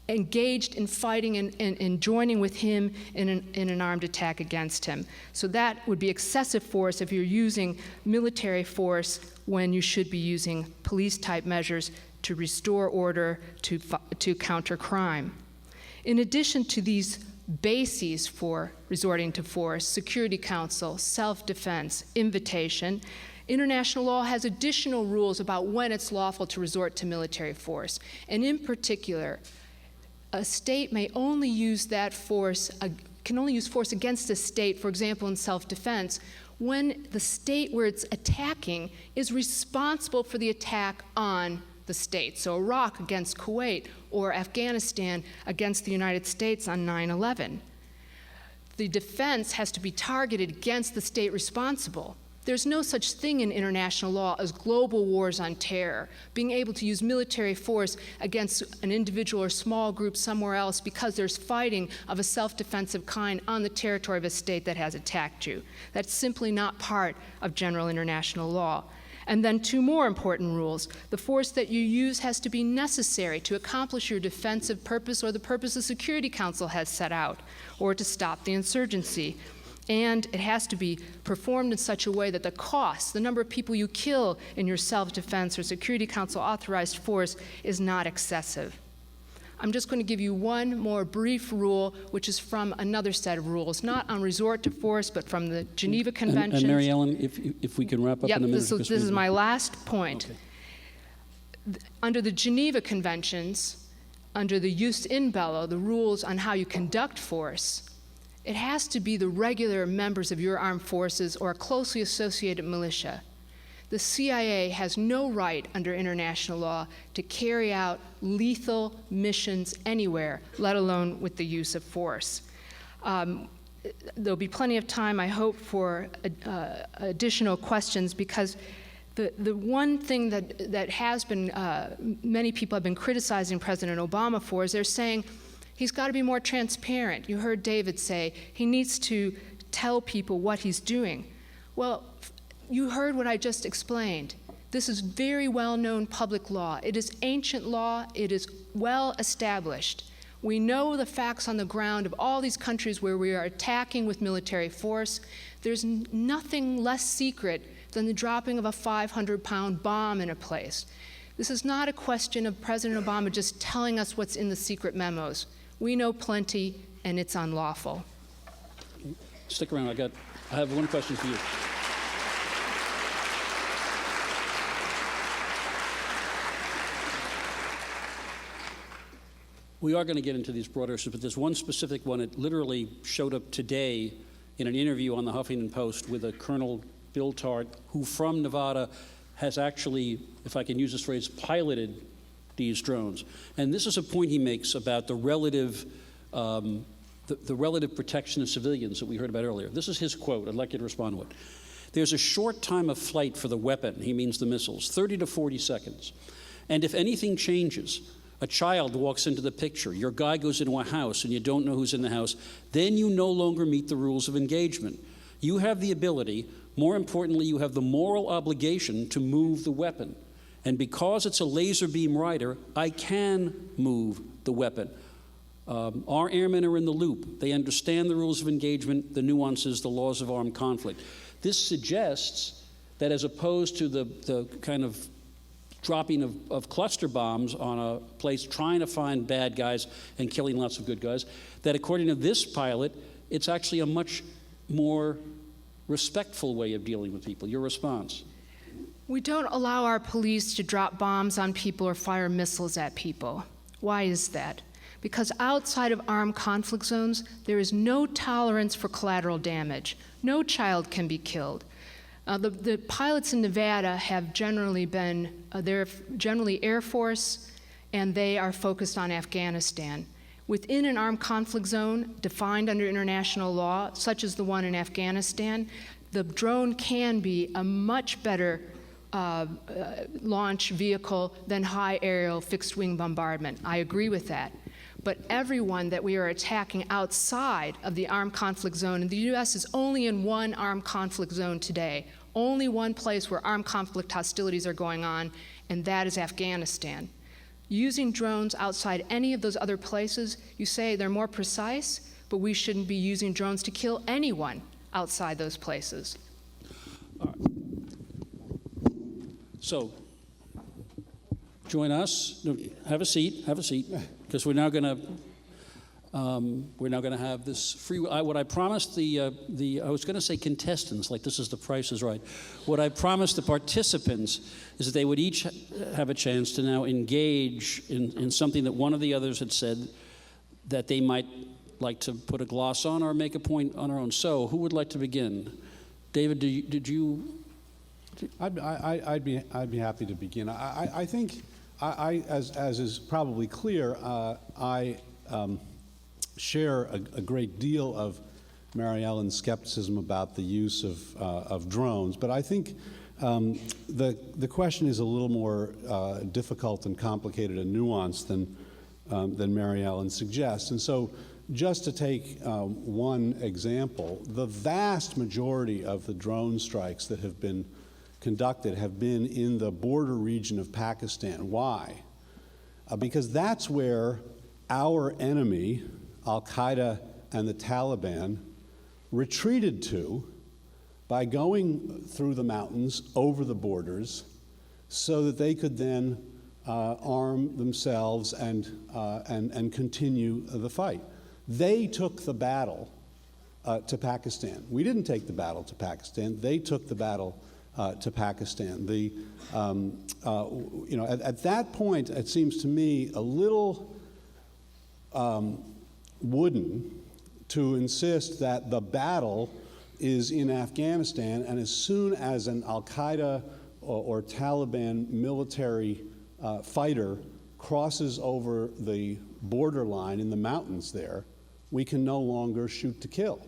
S10: engaged in fighting and joining with him in an armed attack against him. So that would be excessive force if you're using military force when you should be using police-type measures to restore order, to counter crime. In addition to these bases for resorting to force, Security Council, self-defense, invitation, international law has additional rules about when it's lawful to resort to military force. And in particular, a state may only use that force, can only use force against a state, for example, in self-defense, when the state where it's attacking is responsible for the attack on the state. So Iraq against Kuwait or Afghanistan against the United States on 9/11. the defense has to be targeted against the state responsible. There's no such thing in international law as global wars on terror, being able to use military force against an individual or small group somewhere else because there's fighting of a self-defensive kind on the territory of a state that has attacked you. That's simply not part of general international law. And then two more important rules. The force that you use has to be necessary to accomplish your defensive purpose or the purpose the Security Council has set out, or to stop the insurgency. And it has to be performed in such a way that the cost, the number of people you kill in your self-defense or Security Council authorized force, is not excessive. I'm just going to give you one more brief rule, which is from another set of rules, not on resort to force, but from the Geneva Conventions.
S7: And Mary Ellen, if we can wrap up in a minute.
S10: This is my last point. Okay. Under the Geneva Conventions, under the jus in bello, the rules on how you conduct force, it has to be the regular members of your armed forces or a closely associated militia. The CIA has no right under international law to carry out lethal missions anywhere, let alone with the use of force. There'll be plenty of time, I hope, for additional questions, because the one thing that has been, many people have been criticizing President Obama for, is they're saying, he's got to be more transparent. You heard David say he needs to tell people what he's doing. Well, you heard what I just explained. This is very well-known public law. It is ancient law. It is well established. We know the facts on the ground of all these countries where we are attacking with military force. There's nothing less secret than the dropping of a 500-pound bomb in a place. This is not a question of President Obama just telling us what's in the secret memos. We know plenty, and it's unlawful.
S7: Stick around. I have one question for you. We are going to get into these broader issues, but there's one specific one that literally showed up today in an interview on the Huffington Post with a Colonel Bill Tart, who from Nevada has actually, if I can use this phrase, piloted these drones. And this is a point he makes about the relative protection of civilians that we heard about earlier. This is his quote. I'd like you to respond to it. There's a short time of flight for the weapon, he means the missiles, 30 to 40 seconds. And if anything changes, a child walks into the picture, your guy goes into a house and you don't know who's in the house, then you no longer meet the rules of engagement. You have the ability, more importantly, you have the moral obligation to move the weapon. And because it's a laser beam rider, I can move the weapon. Our airmen are in the loop. They understand the rules of engagement, the nuances, the laws of armed conflict. This suggests that as opposed to the kind of dropping of cluster bombs on a place, trying to find bad guys and killing lots of good guys, that according to this pilot, it's actually a much more respectful way of dealing with people. Your response?
S10: We don't allow our police to drop bombs on people or fire missiles at people. Why is that? Because outside of armed conflict zones, there is no tolerance for collateral damage. No child can be killed. The pilots in Nevada have generally been, they're generally Air Force, and they are focused on Afghanistan. Within an armed conflict zone defined under international law, such as the one in Afghanistan, the drone can be a much better launch vehicle than high aerial fixed wing bombardment. I agree with that. But everyone that we are attacking outside of the armed conflict zone, and the U.S. is only in one armed conflict zone today, only one place where armed conflict hostilities are going on, and that is Afghanistan. Using drones outside any of those other places, you say they're more precise, but we shouldn't be using drones to kill anyone outside those places.
S7: So, join us. No, have a seat, because we're now going to have this free. What I promised I was going to say contestants, like this is The Price is Right. What I promised the participants is that they would each have a chance to now engage in something that one of the others had said that they might like to put a gloss on or make a point on their own. So, who would like to begin? David, did you?
S9: I'd be happy to begin. I think, as is probably clear, I share a great deal of Mary Ellen's skepticism about the use of drones, but I think the question is a little more difficult and complicated and nuanced than Mary Ellen suggests. And so, just to take one example, the vast majority of the drone strikes that have been conducted have been in the border region of Pakistan. Why? Because that's where our enemy, Al-Qaeda and the Taliban, retreated to by going through the mountains over the borders so that they could then arm themselves and continue the fight. They took the battle to Pakistan. We didn't take the battle to Pakistan. They took the battle to Pakistan. At that point, it seems to me a little wooden to insist that the battle is in Afghanistan, and as soon as an Al-Qaeda or Taliban military fighter crosses over the borderline in the mountains there, we can no longer shoot to kill.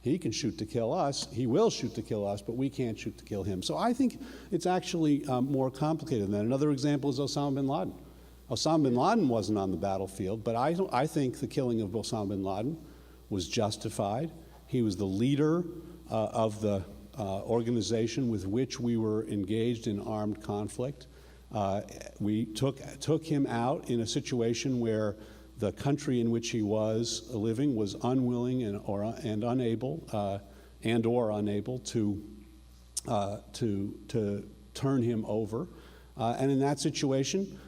S9: He can shoot to kill us, he will shoot to kill us, but we can't shoot to kill him. So I think it's actually more complicated than that. Another example is Osama bin Laden. Osama bin Laden wasn't on the battlefield, but I think the killing of Osama bin Laden was justified. He was the leader of the organization with which we were engaged in armed conflict. We took him out in a situation where the country in which he was living was unwilling and unable to turn him over. And in that situation,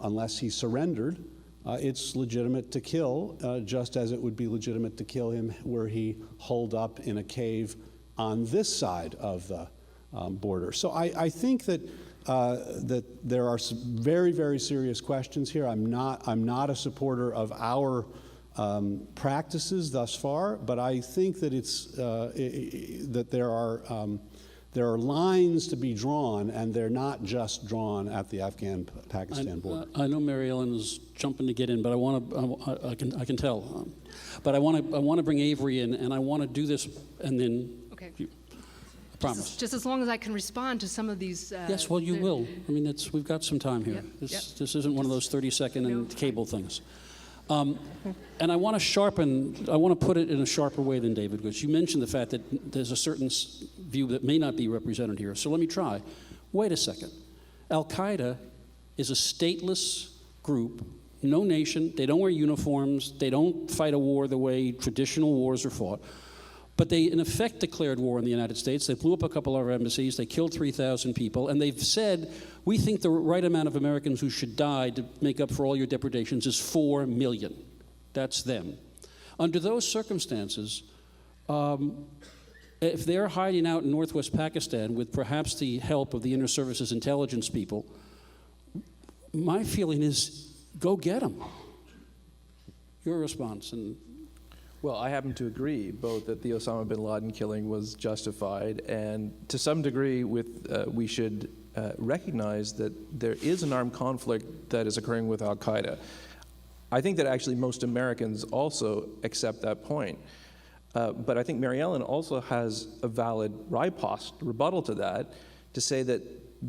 S9: unless he surrendered, it's legitimate to kill, just as it would be legitimate to kill him were he holed up in a cave on this side of the border. So I think that there are some very, very serious questions here. I'm not a supporter of our practices thus far, but I think that that there are lines to be drawn, and they're not just drawn at the Afghan-Pakistan border.
S7: I know Mary Ellen is jumping to get in, but I can tell. But I want to bring Avery in, and I want to do this, and then.
S10: Okay.
S7: I promise.
S10: Just as long as I can respond to some of these.
S7: Yes, well, you will. I mean, we've got some time here.
S10: Yep,
S7: This isn't one of those 30-second and cable things. And I want to put it in a sharper way than David, because you mentioned the fact that there's a certain view that may not be represented here. So let me try. Wait a second. Al-Qaeda is a stateless group, no nation. They don't wear uniforms. They don't fight a war the way traditional wars are fought. But they, in effect, declared war on the United States. They blew up a couple of our embassies. They killed 3,000 people. And they've said, we think the right amount of Americans who should die to make up for all your depredations is 4 million. That's them. Under those circumstances, if they're hiding out in northwest Pakistan with perhaps the help of the Inner Services intelligence people, my feeling is, go get them. Your response?
S8: Well, I happen to agree both that the Osama bin Laden killing was justified, and to some degree we should recognize that there is an armed conflict that is occurring with Al-Qaeda. I think that actually most Americans also accept that point. But I think Mary Ellen also has a valid riposte, rebuttal to that, to say that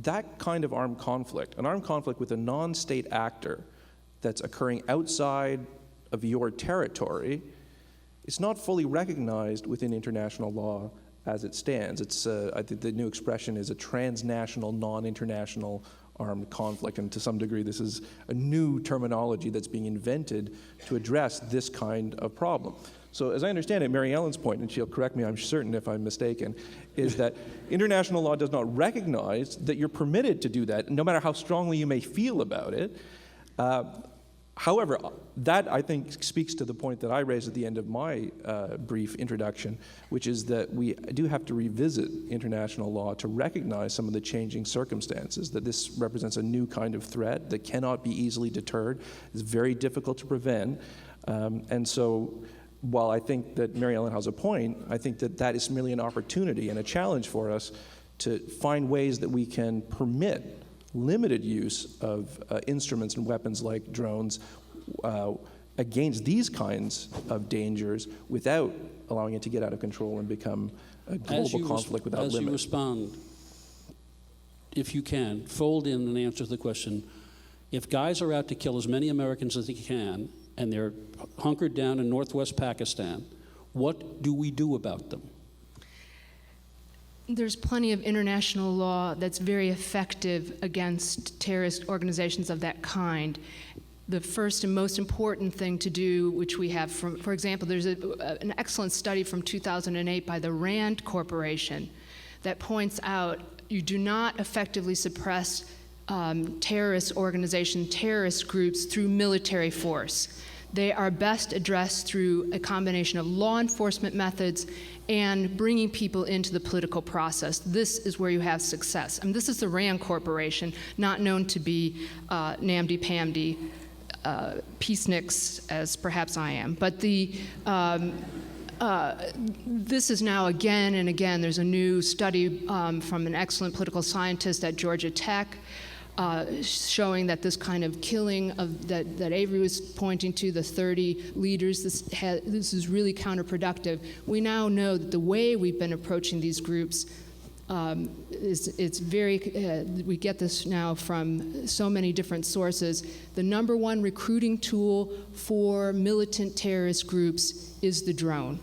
S8: that kind of armed conflict, an armed conflict with a non-state actor that's occurring outside of your territory, it's not fully recognized within international law as it stands. It's, I think the new expression is a transnational, non-international armed conflict, and to some degree this is a new terminology that's being invented to address this kind of problem. So as I understand it, Mary Ellen's point, and she'll correct me, I'm certain if I'm mistaken, is that international law does not recognize that you're permitted to do that, no matter how strongly you may feel about it. However, that, I think, speaks to the point that I raised at the end of my brief introduction, which is that we do have to revisit international law to recognize some of the changing circumstances, that this represents a new kind of threat that cannot be easily deterred, is very difficult to prevent, and so while I think that Mary Ellen has a point, I think that that is merely an opportunity and a challenge for us to find ways that we can permit limited use of instruments and weapons like drones against these kinds of dangers without allowing it to get out of control and become a global conflict without limit?
S7: As you respond, if you can, fold in an answer to the question, if guys are out to kill as many Americans as they can, and they're hunkered down in northwest Pakistan, what do we do about them?
S10: There's plenty of international law that's very effective against terrorist organizations of that kind. The first and most important thing to do, which we have, for example, there's an excellent study from 2008 by the RAND Corporation that points out you do not effectively suppress terrorist organizations, terrorist groups through military force. They are best addressed through a combination of law enforcement methods and bringing people into the political process. This is where you have success. I mean, this is the RAND Corporation, not known to be namby-pamby peaceniks as perhaps I am. But this is now again and again, there's a new study from an excellent political scientist at Georgia Tech showing that this kind of killing of that Avery was pointing to, the 30 leaders, this is really counterproductive. We now know that the way we've been approaching these groups it's very, we get this now from so many different sources. The number one recruiting tool for militant terrorist groups is the drone.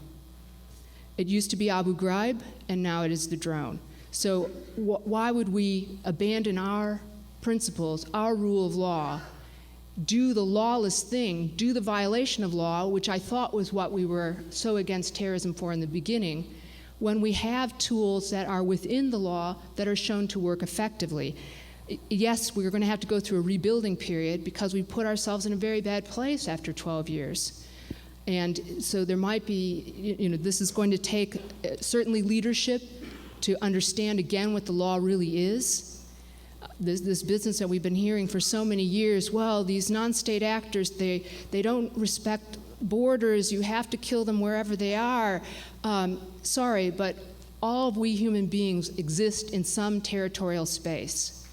S10: It used to be Abu Ghraib, and now it is the drone. So why would we abandon our principles, our rule of law, do the lawless thing, do the violation of law, which I thought was what we were so against terrorism for in the beginning, when we have tools that are within the law that are shown to work effectively? Yes, we're going to have to go through a rebuilding period because we put ourselves in a very bad place after 12 years. And so there might be, this is going to take certainly leadership to understand again what the law really is. This business that we've been hearing for so many years, well, these non-state actors, they don't respect borders, you have to kill them wherever they are. Sorry, but all of we human beings exist in some territorial space.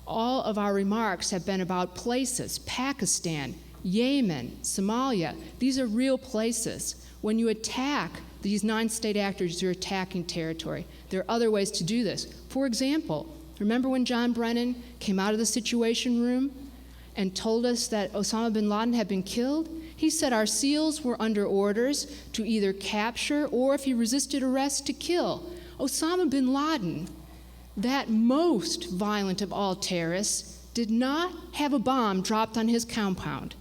S10: All of our remarks have been about places, Pakistan, Yemen, Somalia. These are real places. When you attack these non-state actors, you're attacking territory. There are other ways to do this. For example, remember when John Brennan came out of the Situation Room and told us that Osama bin Laden had been killed? He said our SEALs were under orders to either capture or, if he resisted arrest, to kill. Osama bin Laden, that most violent of all terrorists, did not have a bomb dropped on his compound.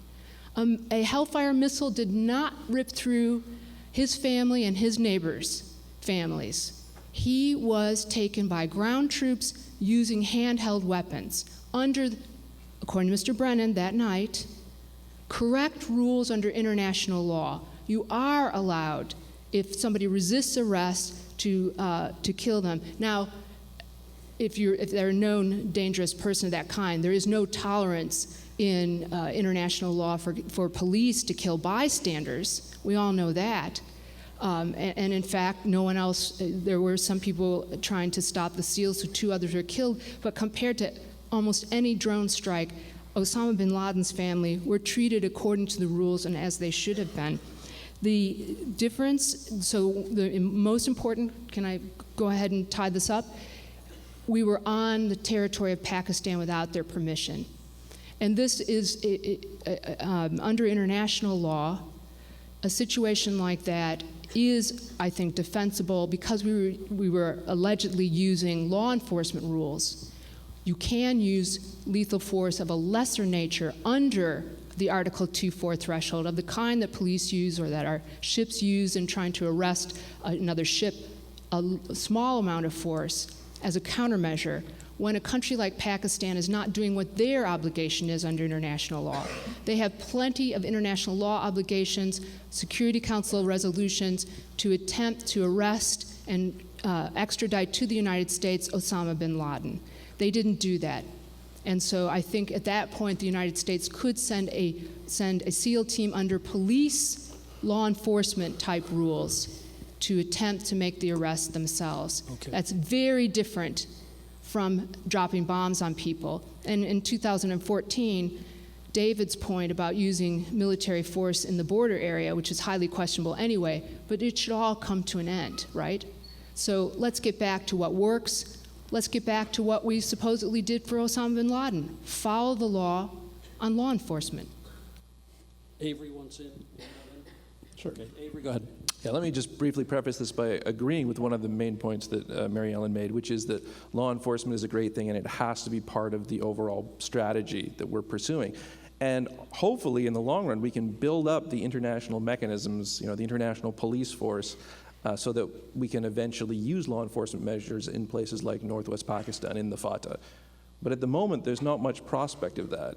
S10: A Hellfire missile did not rip through his family and his neighbors' families. He was taken by ground troops using handheld weapons under, according to Mr. Brennan that night, correct rules under international law. You are allowed, if somebody resists arrest, to kill them. Now, if they're a known dangerous person of that kind, there is no tolerance in international law for police to kill bystanders. We all know that. And in fact, no one else, there were some people trying to stop the SEALs, so 2 others were killed, but compared to almost any drone strike, Osama bin Laden's family were treated according to the rules and as they should have been. The difference, so the most important, can I go ahead and tie this up? We were on the territory of Pakistan without their permission. And this is, under international law, a situation like that is, I think, defensible because we were allegedly using law enforcement rules. You can use lethal force of a lesser nature under the Article 2.4 threshold of the kind that police use or that our ships use in trying to arrest another ship, a small amount of force as a countermeasure when a country like Pakistan is not doing what their obligation is under international law. They have plenty of international law obligations, Security Council resolutions to attempt to arrest and extradite to the United States Osama bin Laden. They didn't do that. And so I think at that point the United States could send a SEAL team under police law enforcement type rules to attempt to make the arrest themselves. Okay. That's very different from dropping bombs on people. And in 2014, David's point about using military force in the border area, which is highly questionable anyway, but it should all come to an end, right? So let's get back to what works. Let's get back to what we supposedly did for Osama bin Laden. Follow the law on law enforcement.
S7: Avery wants in.
S11: Sure.
S7: Okay, Avery, go ahead.
S11: Yeah, let me just briefly preface this by agreeing with one of the main points that Mary Ellen made, which is that law enforcement is a great thing and it has to be part of the overall strategy that we're pursuing. And hopefully, in the long run, we can build up the international mechanisms, the international police force, so that we can eventually use law enforcement measures in places like northwest Pakistan in the Fatah. But at the moment, there's not much prospect of that.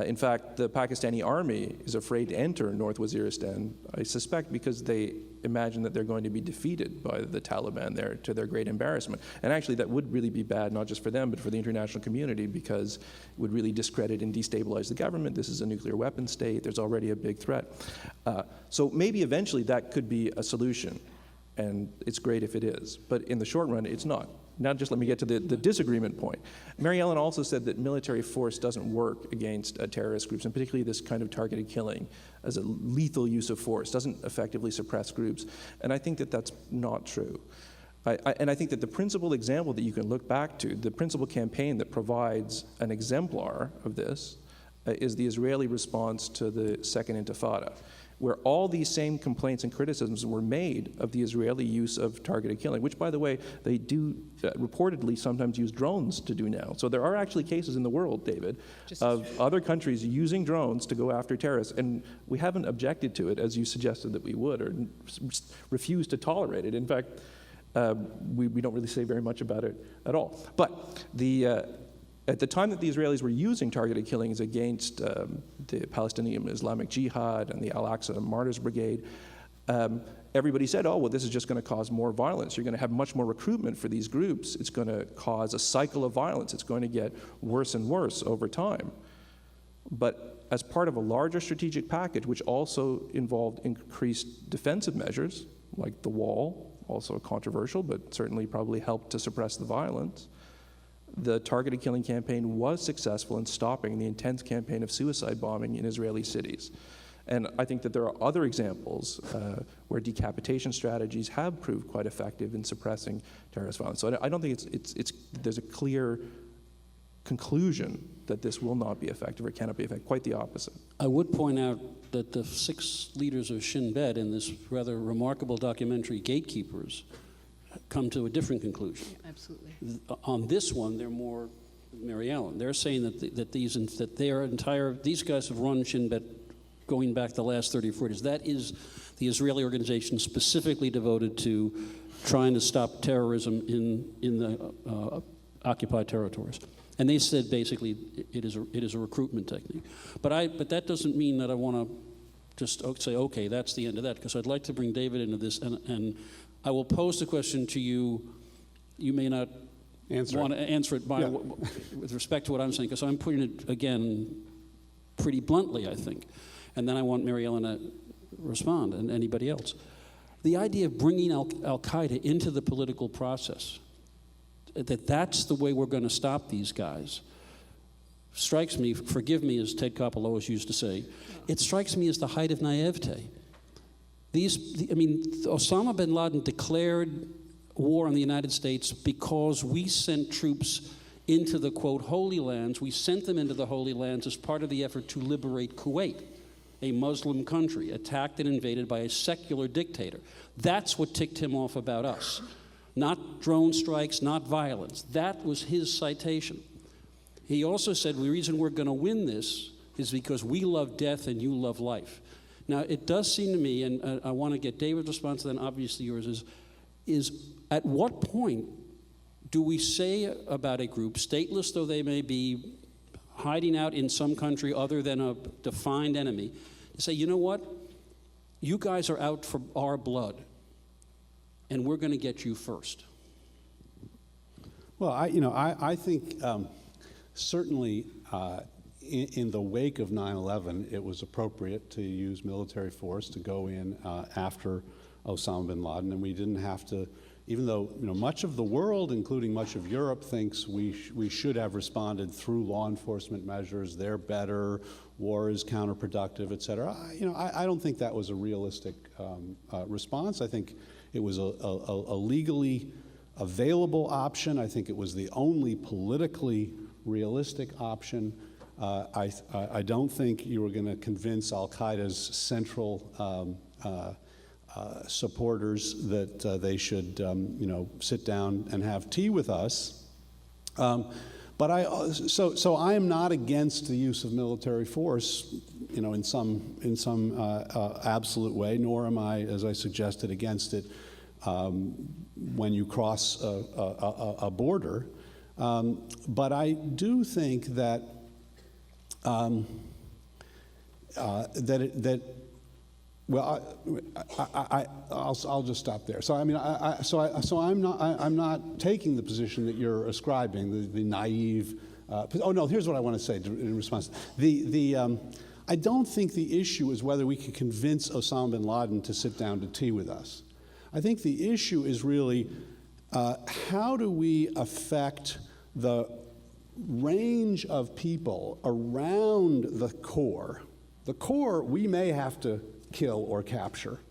S11: In fact, the Pakistani army is afraid to enter North Waziristan, I suspect because they imagine that they're going to be defeated by the Taliban there, to their great embarrassment. And actually, that would really be bad, not just for them, but for the international community, because it would really discredit and destabilize the government. This is a nuclear weapon state. There's already a big threat. So maybe eventually that could be a solution, and it's great if it is. But in the short run, it's not. Now just let me get to the disagreement point. Mary Ellen also said that military force doesn't work against terrorist groups, and particularly this kind of targeted killing as a lethal use of force, doesn't effectively suppress groups. And I think that that's not true. And I think that the principal example that you can look back to, the principal campaign that provides an exemplar of this, is the Israeli response to the Second Intifada, where all these same complaints and criticisms were made of the Israeli use of targeted killing, which, by the way, they do reportedly sometimes use drones to do now. So there are actually cases in the world, David, of other countries using drones to go after terrorists, and we haven't objected to it, as you suggested that we would, or refused to tolerate it. In fact, we don't really say very much about it at all. But at the time that the Israelis were using targeted killings against the Palestinian Islamic Jihad and the Al-Aqsa Martyrs Brigade, everybody said, oh, well, this is just going to cause more violence. You're going to have much more recruitment for these groups. It's going to cause a cycle of violence. It's going to get worse and worse over time. But as part of a larger strategic package, which also involved increased defensive measures, like the wall, also controversial, but certainly probably helped to suppress the violence, the targeted killing campaign was successful in stopping the intense campaign of suicide bombing in Israeli cities. And I think that there are other examples where decapitation strategies have proved quite effective in suppressing terrorist violence. So I don't think there's a clear conclusion that this will not be effective or cannot be effective. Quite the opposite.
S7: I would point out that the 6 leaders of Shin Bet in this rather remarkable documentary, Gatekeepers, come to a different conclusion.
S10: Yeah, absolutely.
S7: On this one, they're more Mary Ellen. They're saying that these guys have run Shin Bet going back the last 30 or 40 years. That is the Israeli organization specifically devoted to trying to stop terrorism in the occupied territories. And they said basically it is a recruitment technique. But that doesn't mean that I want to just say, okay, that's the end of that, because I'd like to bring David into this, and I will pose the question to you. You may not want to answer it with respect to what I'm saying, because I'm putting it, again, pretty bluntly, I think. And then I want Mary Ellen to respond, and anybody else. The idea of bringing Al-Qaeda into the political process, that's the way we're going to stop these guys, strikes me, forgive me, as Ted Koppel always used to say, it strikes me as the height of naivete. Osama bin Laden declared war on the United States because we sent troops into the, quote, Holy Lands. We sent them into the Holy Lands as part of the effort to liberate Kuwait, a Muslim country, attacked and invaded by a secular dictator. That's what ticked him off about us. Not drone strikes, not violence. That was his citation. He also said the reason we're going to win this is because we love death and you love life. Now, it does seem to me, and I want to get David's response, and then obviously yours, is at what point do we say about a group, stateless though they may be, hiding out in some country other than a defined enemy, say, you know what? You guys are out for our blood, and we're going to get you first.
S9: Well, I think certainly in the wake of 9/11, it was appropriate to use military force to go in after Osama bin Laden, and we didn't have to, even though much of the world, including much of Europe, thinks we should have responded through law enforcement measures. They're better. War is counterproductive, et cetera. I don't think that was a realistic response. I think it was a legally available option. I think it was the only politically realistic option. I don't think you were going to convince Al-Qaeda's central supporters that they should, sit down and have tea with us. But so I am not against the use of military force, in some absolute way. Nor am I, as I suggested, against it when you cross a border. But I do think that I'll just stop there. So I'm not taking the position that you're ascribing, the naive. Oh no, here's what I want to say in response. I don't think the issue is whether we can convince Osama bin Laden to sit down to tea with us. I think the issue is really how do we affect the range of people around the core. The core we may have to kill or capture,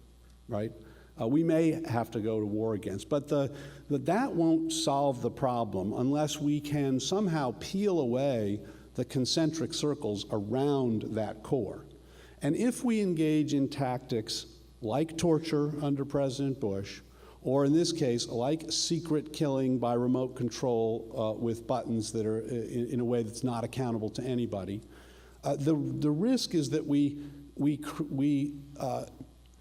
S9: right? We may have to go to war against, but that won't solve the problem unless we can somehow peel away the concentric circles around that core. And if we engage in tactics like torture under President Bush, or in this case, like secret killing by remote control with buttons that are in a way that's not accountable to anybody, the risk is that we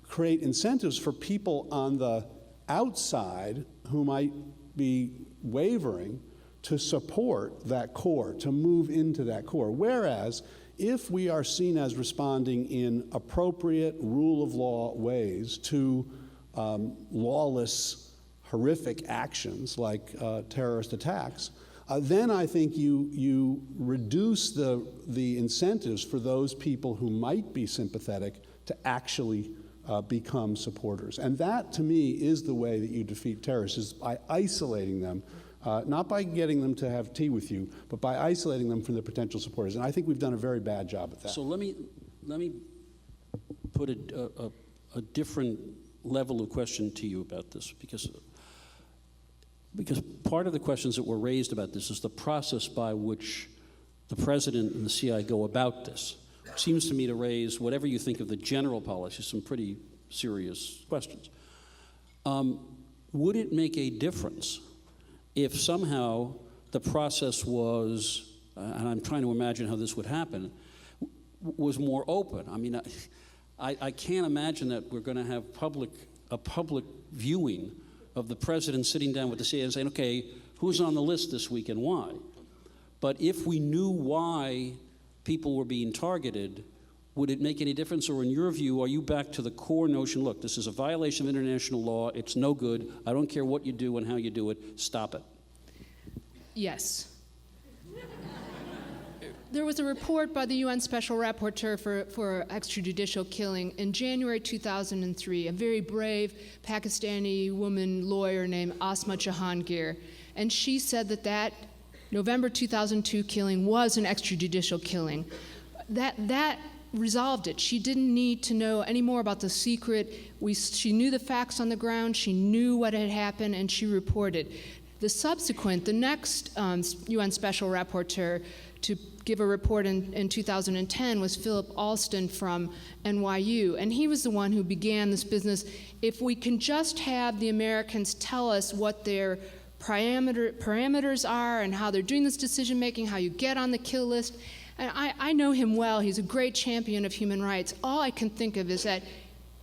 S9: create incentives for people on the outside who might be wavering to support that core, to move into that core. Whereas, if we are seen as responding in appropriate rule of law ways to lawless, horrific actions like terrorist attacks, then I think you reduce the incentives for those people who might be sympathetic to actually become supporters. And that, to me, is the way that you defeat terrorists, is by isolating them, not by getting them to have tea with you, but by isolating them from their potential supporters. And I think we've done a very bad job at that.
S7: So let me put a different level of question to you about this, because part of the questions that were raised about this is the process by which the president and the CIA go about this. It seems to me to raise, whatever you think of the general policy, some pretty serious questions. Would it make a difference if somehow the process was, and I'm trying to imagine how this would happen, was more open? I mean, I can't imagine that we're going to have a public viewing of the president sitting down with the CIA and saying, okay, who's on the list this week and why? But if we knew why people were being targeted, would it make any difference? Or in your view, are you back to the core notion, look, this is a violation of international law, it's no good, I don't care what you do and how you do it, stop it?
S10: Yes. There was a report by the UN Special Rapporteur for extrajudicial killing in January 2003, a very brave Pakistani woman lawyer named Asma Jahangir, and she said that November 2002 killing was an extrajudicial killing. That resolved it. She didn't need to know any more about the secret. She knew the facts on the ground, she knew what had happened, and she reported. The next UN Special Rapporteur to give a report in 2010 was Philip Alston from NYU, and he was the one who began this business. If we can just have the Americans tell us what their parameters are and how they're doing this decision making, how you get on the kill list. And I know him well, he's a great champion of human rights. All I can think of is that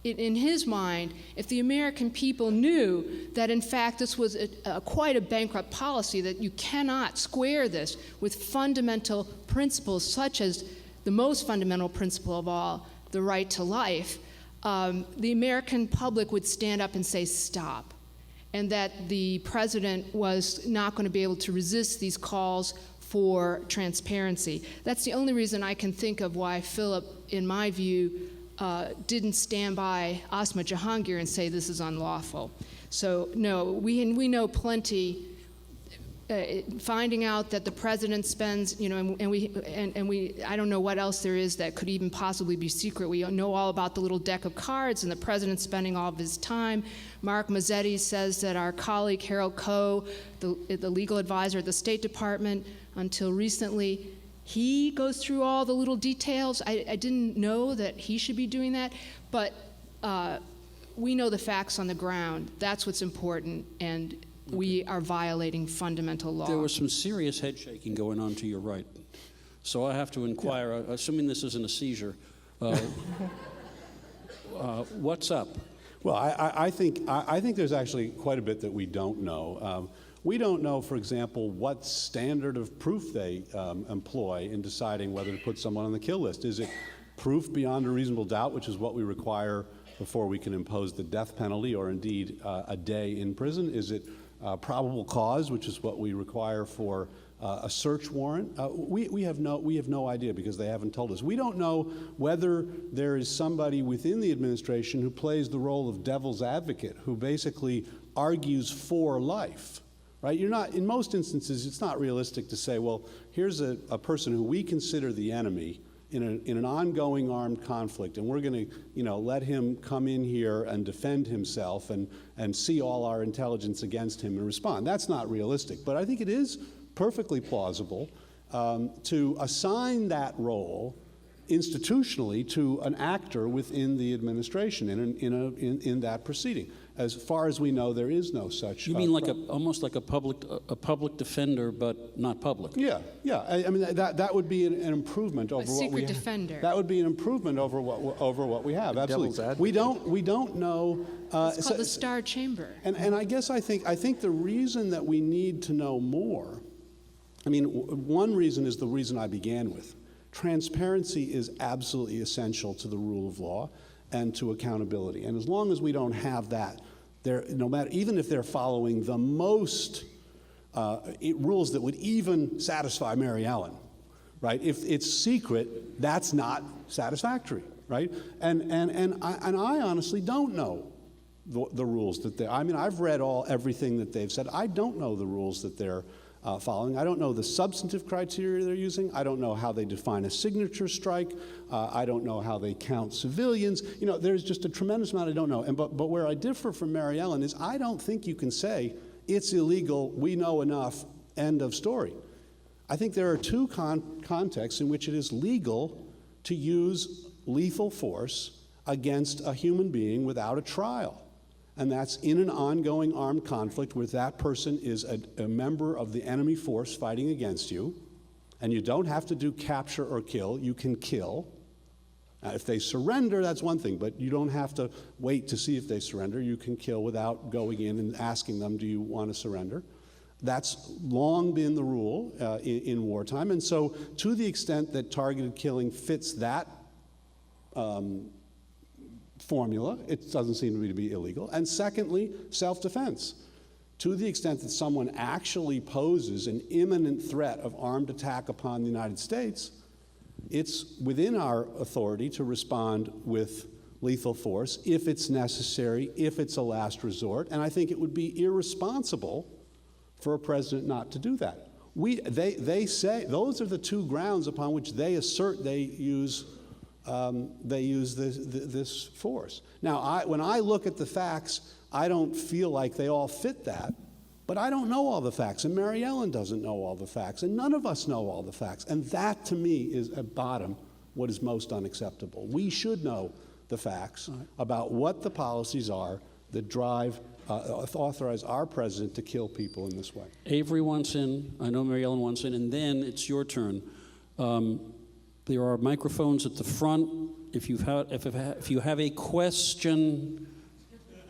S10: in his mind, if the American people knew that in fact this was quite a bankrupt policy, that you cannot square this with fundamental principles such as the most fundamental principle of all, the right to life, the American public would stand up and say stop, and that the president was not going to be able to resist these calls for transparency. That's the only reason I can think of why Philip, in my view, didn't stand by Asma Jahangir and say this is unlawful. So no, we know plenty. Finding out that the president spends, you know, I don't know what else there is that could even possibly be secret. We know all about the little deck of cards and the president spending all of his time. Mark Mazzetti says that our colleague Harold Koh, the legal advisor at the State Department, until recently, he goes through all the little details. I didn't know that he should be doing that, but we know the facts on the ground. That's what's important, and we are violating fundamental law.
S7: There was some serious head shaking going on to your right. So I have to inquire, assuming this isn't a seizure, what's up?
S9: Well, I think there's actually quite a bit that we don't know. We don't know, for example, what standard of proof they employ in deciding whether to put someone on the kill list. Is it proof beyond a reasonable doubt, which is what we require before we can impose the death penalty, or indeed a day in prison? Is it probable cause, which is what we require for a search warrant? We have no idea, because they haven't told us. We don't know whether there is somebody within the administration who plays the role of devil's advocate, who basically argues for life. Right? In most instances, it's not realistic to say, well, here's a person who we consider the enemy in an ongoing armed conflict, and we're going to, let him come in here and defend himself and see all our intelligence against him and respond. That's not realistic. But I think it is perfectly plausible to assign that role institutionally to an actor within the administration in that proceeding. As far as we know, there is no such.
S7: You mean like almost like a public defender, but not public?
S9: Yeah. I mean that would be an improvement over what we have.
S10: A secret defender.
S9: That would be an improvement over what we have. Absolutely. We don't know.
S10: It's called the Star Chamber.
S9: And I guess I think the reason that we need to know more. I mean, one reason is the reason I began with. Transparency is absolutely essential to the rule of law and to accountability. And as long as we don't have that, no matter, even if they're following the most rules that would even satisfy Mary Ellen, right? If it's secret, that's not satisfactory, right? And I honestly don't know the rules that I mean, I've read everything that they've said. I don't know the rules that they're following. I don't know the substantive criteria they're using. I don't know how they define a signature strike. I don't know how they count civilians. There's just a tremendous amount I don't know. But where I differ from Mary Ellen is I don't think you can say it's illegal, we know enough, end of story. I think there are two contexts in which it is legal to use lethal force against a human being without a trial. And that's in an ongoing armed conflict where that person is a member of the enemy force fighting against you, and you don't have to do capture or kill, you can kill. Now, if they surrender, that's one thing, but you don't have to wait to see if they surrender. You can kill without going in and asking them, do you want to surrender? That's long been the rule in wartime, and so to the extent that targeted killing fits that formula, it doesn't seem to me to be illegal. And secondly, self-defense. To the extent that someone actually poses an imminent threat of armed attack upon the United States, it's within our authority to respond with lethal force if it's necessary, if it's a last resort, and I think it would be irresponsible for a president not to do that. They say, those are the two grounds upon which they assert they use this force. Now, when I look at the facts, I don't feel like they all fit that, but I don't know all the facts, and Mary Ellen doesn't know all the facts, and none of us know all the facts, and that, to me, is at bottom what is most unacceptable. We should know the facts about what the policies are that authorize our president to kill people in this way.
S7: Avery wants in, I know Mary Ellen wants in, and then it's your turn. There are microphones at the front. If you have a question,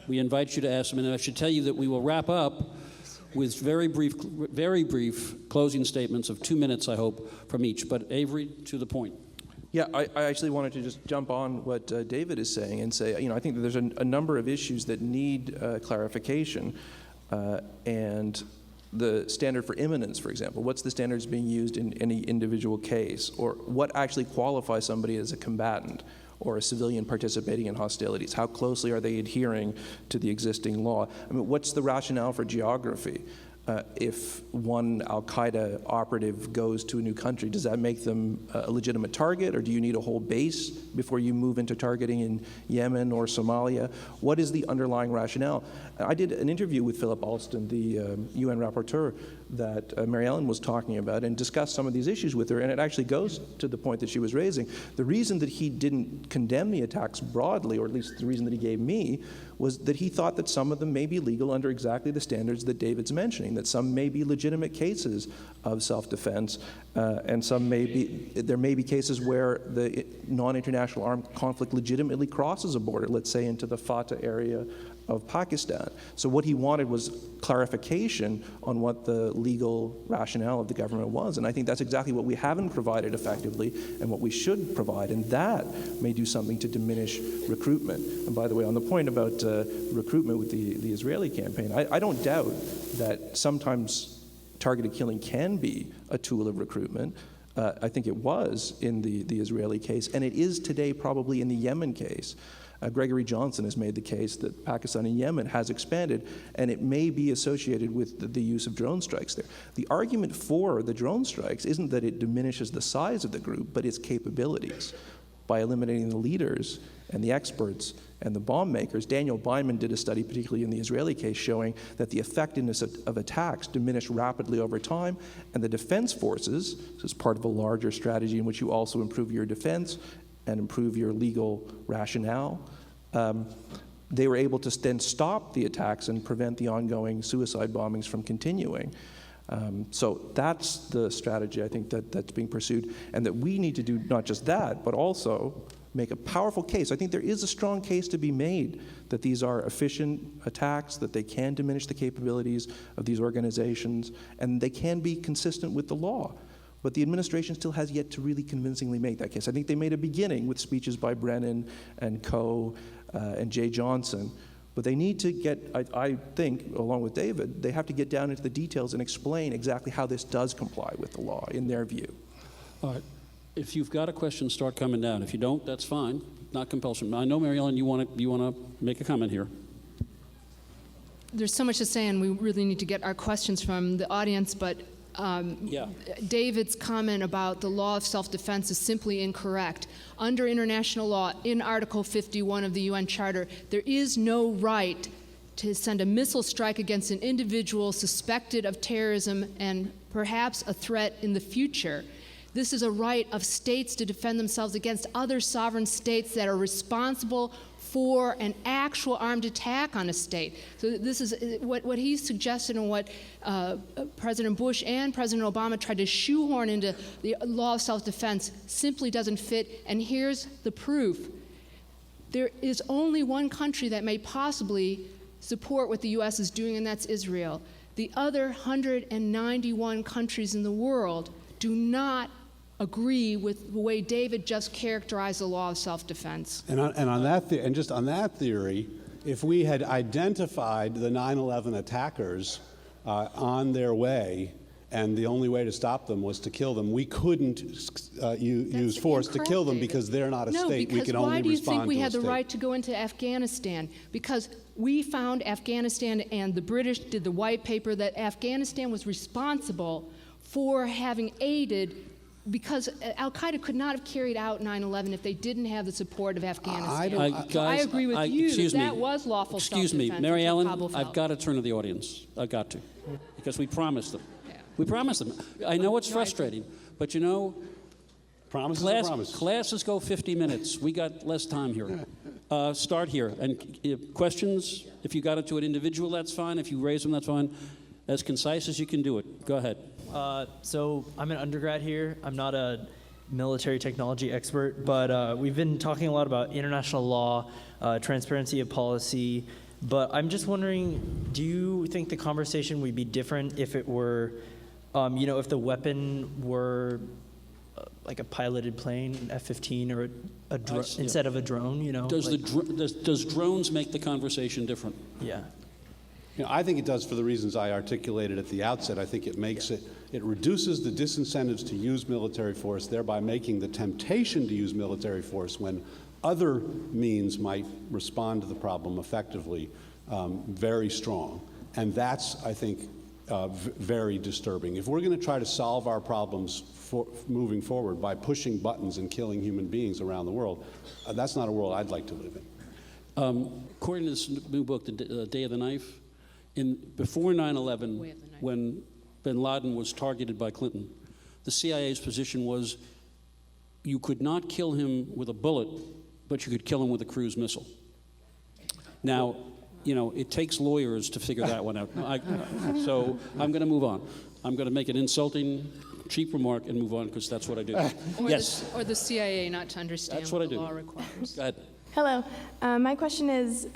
S7: we invite you to ask them. And I should tell you that we will wrap up with very brief closing statements of 2 minutes, I hope, from each. But Avery, to the point.
S11: Yeah, I actually wanted to just jump on what David is saying and say, I think that there's a number of issues that need clarification, and the standard for imminence, for example. What's the standards being used in any individual case? Or what actually qualifies somebody as a combatant? or a civilian participating in hostilities? How closely are they adhering to the existing law? I mean, what's the rationale for geography? If one al-Qaeda operative goes to a new country, does that make them a legitimate target, or do you need a whole base before you move into targeting in Yemen or Somalia? What is the underlying rationale? I did an interview with Philip Alston, the UN rapporteur that Mary Ellen was talking about, and discussed some of these issues with her, and it actually goes to the point that she was raising. The reason that he didn't condemn the attacks broadly, or at least the reason that he gave me, was that he thought that some of them may be legal under exactly the standards that David's mentioning, that some may be legitimate cases of self-defense, and there may be cases where the non-international armed conflict legitimately crosses a border, let's say into the Fatah area of Pakistan. So what he wanted was clarification on what the legal rationale of the government was, and I think that's exactly what we haven't provided effectively and what we should provide, and that may do something to diminish recruitment. And by the way, on the point about recruitment with the Israeli campaign, I don't doubt that sometimes targeted killing can be a tool of recruitment. I think it was in the Israeli case, and it is today probably in the Yemen case. Gregory Johnson has made the case that Pakistan and Yemen has expanded, and it may be associated with the use of drone strikes there. The argument for the drone strikes isn't that it diminishes the size of the group, but its capabilities. By eliminating the leaders and the experts and the bomb makers, Daniel Byman did a study, particularly in the Israeli case, showing that the effectiveness of attacks diminished rapidly over time, and the defense forces, this is part of a larger strategy in which you also improve your defense and improve your legal rationale, they were able to then stop the attacks and prevent the ongoing suicide bombings from continuing. So that's the strategy I think that's being pursued, and that we need to do not just that, but also make a powerful case. I think there is a strong case to be made that these are efficient attacks, that they can diminish the capabilities of these organizations, and they can be consistent with the law. But the administration still has yet to really convincingly make that case. I think they made a beginning with speeches by Brennan and Coe and Jay Johnson. But they need to get, I think, along with David, they have to get down into the details and explain exactly how this does comply with the law, in their view.
S7: All right. If you've got a question, start coming down. If you don't, that's fine. Not compulsion. I know, Mary Ellen, you want to make a comment here.
S10: There's so much to say, and we really need to get our questions from the audience, but David's comment about the law of self-defense is simply incorrect. Under international law, in Article 51 of the UN Charter, there is no right to send a missile strike against an individual suspected of terrorism and perhaps a threat in the future. This is a right of states to defend themselves against other sovereign states that are responsible for an actual armed attack on a state. So this is what he suggested, and what President Bush and President Obama tried to shoehorn into the law of self-defense simply doesn't fit. And here's the proof. There is only one country that may possibly support what the U.S. is doing, and that's Israel. The other 191 countries in the world do not agree with the way David just characterized the law of self-defense.
S9: And just on that theory, if we had identified the 9/11 attackers on their way, and the only way to stop them was to kill them, we couldn't use force to kill them because they're not a state. We can only respond to a state. No, because why do you think we had the right to go into Afghanistan? Because we found Afghanistan, and the British did the white paper, that Afghanistan was responsible for having aided, because al-Qaeda could not have carried out 9/11 if they didn't have the support of Afghanistan. I agree with you that was lawful self-defense.
S7: Excuse me, Mary Ellen, I've got to turn to the audience. I've got to, because we promised them. Yeah. We promised them. I know it's frustrating, but you know, classes go 50 minutes. We got less time here. Start here. And questions, if you got it to an individual, that's fine. If you raise them, that's fine. As concise as you can do it. Go ahead.
S12: So I'm an undergrad here. I'm not a military technology expert, but we've been talking a lot about international law, transparency of policy, but I'm just wondering, do you think the conversation would be different if it were, if the weapon were like a piloted plane, an F-15, or instead of a drone,
S7: Does drones make the conversation different?
S12: Yeah.
S9: I think it does for the reasons I articulated at the outset. I think it makes it reduces the disincentives to use military force, thereby making the temptation to use military force when other means might respond to the problem effectively, very strong. And that's, I think, very disturbing. If we're going to try to solve our problems moving forward by pushing buttons and killing human beings around the world, that's not a world I'd like to live in.
S7: According to this new book, The Day of the Knife, before 9/11, when bin Laden was targeted by Clinton, the CIA's position was you could not kill him with a bullet, but you could kill him with a cruise missile. Now, you know, it takes lawyers to figure that one out. So I'm going to move on. I'm going to make an insulting, cheap remark and move on because that's what I do. Yes.
S10: Or the CIA not to understand
S7: That's what I
S10: the
S7: do.
S10: law requires.
S7: Go ahead.
S13: Hello. My question is,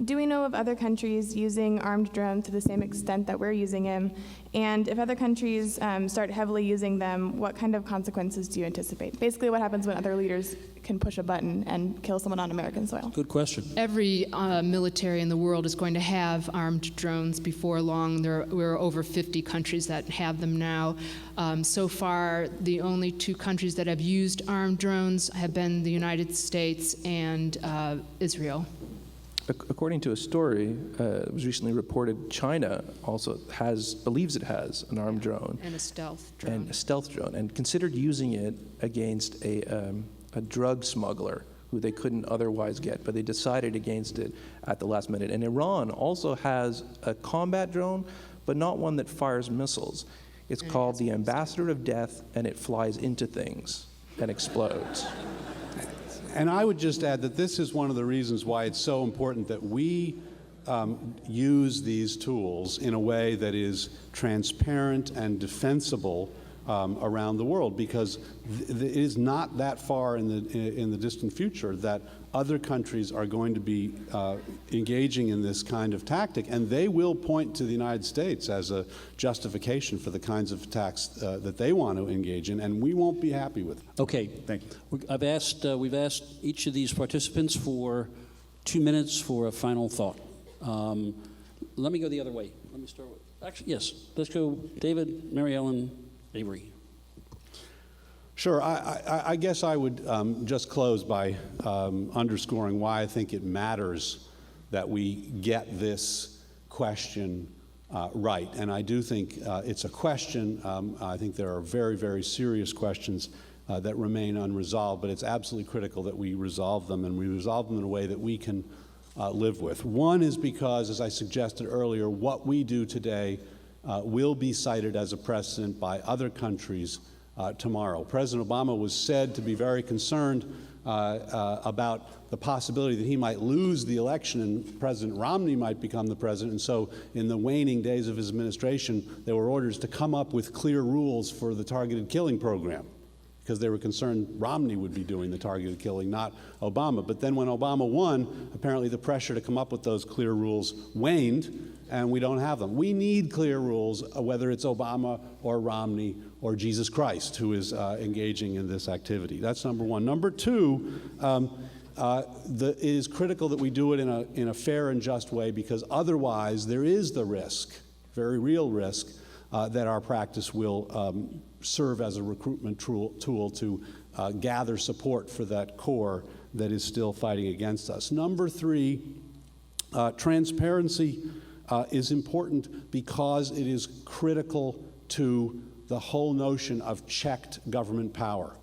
S13: do we know of other countries using armed drones to the same extent that we're using them? And if other countries start heavily using them, what kind of consequences do you anticipate? Basically, what happens when other leaders can push a button and kill someone on American soil?
S7: Good question.
S10: Every military in the world is going to have armed drones before long. We're over 50 countries that have them now. So far, the only two countries that have used armed drones have been the United States and Israel.
S11: According to a story that was recently reported, China also believes it has an armed drone.
S10: And a stealth drone.
S11: And considered using it against a drug smuggler who they couldn't otherwise get, but they decided against it at the last minute. And Iran also has a combat drone, but not one that fires missiles. It's called the Ambassador of Death, and it flies into things and explodes.
S9: And I would just add that this is one of the reasons why it's so important that we use these tools in a way that is transparent and defensible around the world, because it is not that far in the distant future that other countries are going to be engaging in this kind of tactic, and they will point to the United States as a justification for the kinds of attacks that they want to engage in, and we won't be happy with it.
S7: Okay, thank you. We've asked each of these participants for 2 minutes for a final thought. Let me go the other way. Let me start with, actually, yes, let's go David, Mary Ellen, Avery.
S9: Sure. I guess I would just close by underscoring why I think it matters that we get this question right. And I do think it's a question. I think there are very, very serious questions that remain unresolved, but it's absolutely critical that we resolve them, and we resolve them in a way that we can live with. One is because, as I suggested earlier, what we do today will be cited as a precedent by other countries tomorrow. President Obama was said to be very concerned about the possibility that he might lose the election and President Romney might become the president. And so in the waning days of his administration, there were orders to come up with clear rules for the targeted killing program, because they were concerned Romney would be doing the targeted killing, not Obama. But then when Obama won, apparently the pressure to come up with those clear rules waned, and we don't have them. We need clear rules, whether it's Obama or Romney or Jesus Christ who is engaging in this activity. That's number one. Number two, it is critical that we do it in a fair and just way, because otherwise there is the risk, very real risk, that our practice will serve as a recruitment tool to gather support for that core that is still fighting against us. Number three, transparency is important because it is critical to the whole notion of checked government power.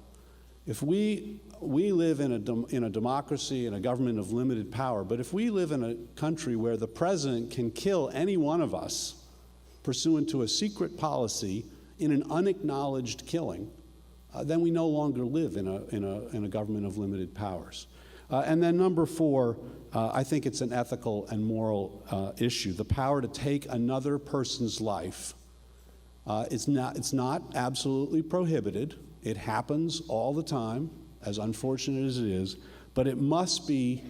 S9: If we live in a democracy and a government of limited power, but if we live in a country where the president can kill any one of us pursuant to a secret policy in an unacknowledged killing, then we no longer live in a government of limited powers. And then number four, I think it's an ethical and moral issue. The power to take another person's life, it's not absolutely prohibited. It happens all the time, as unfortunate as it is, but it must be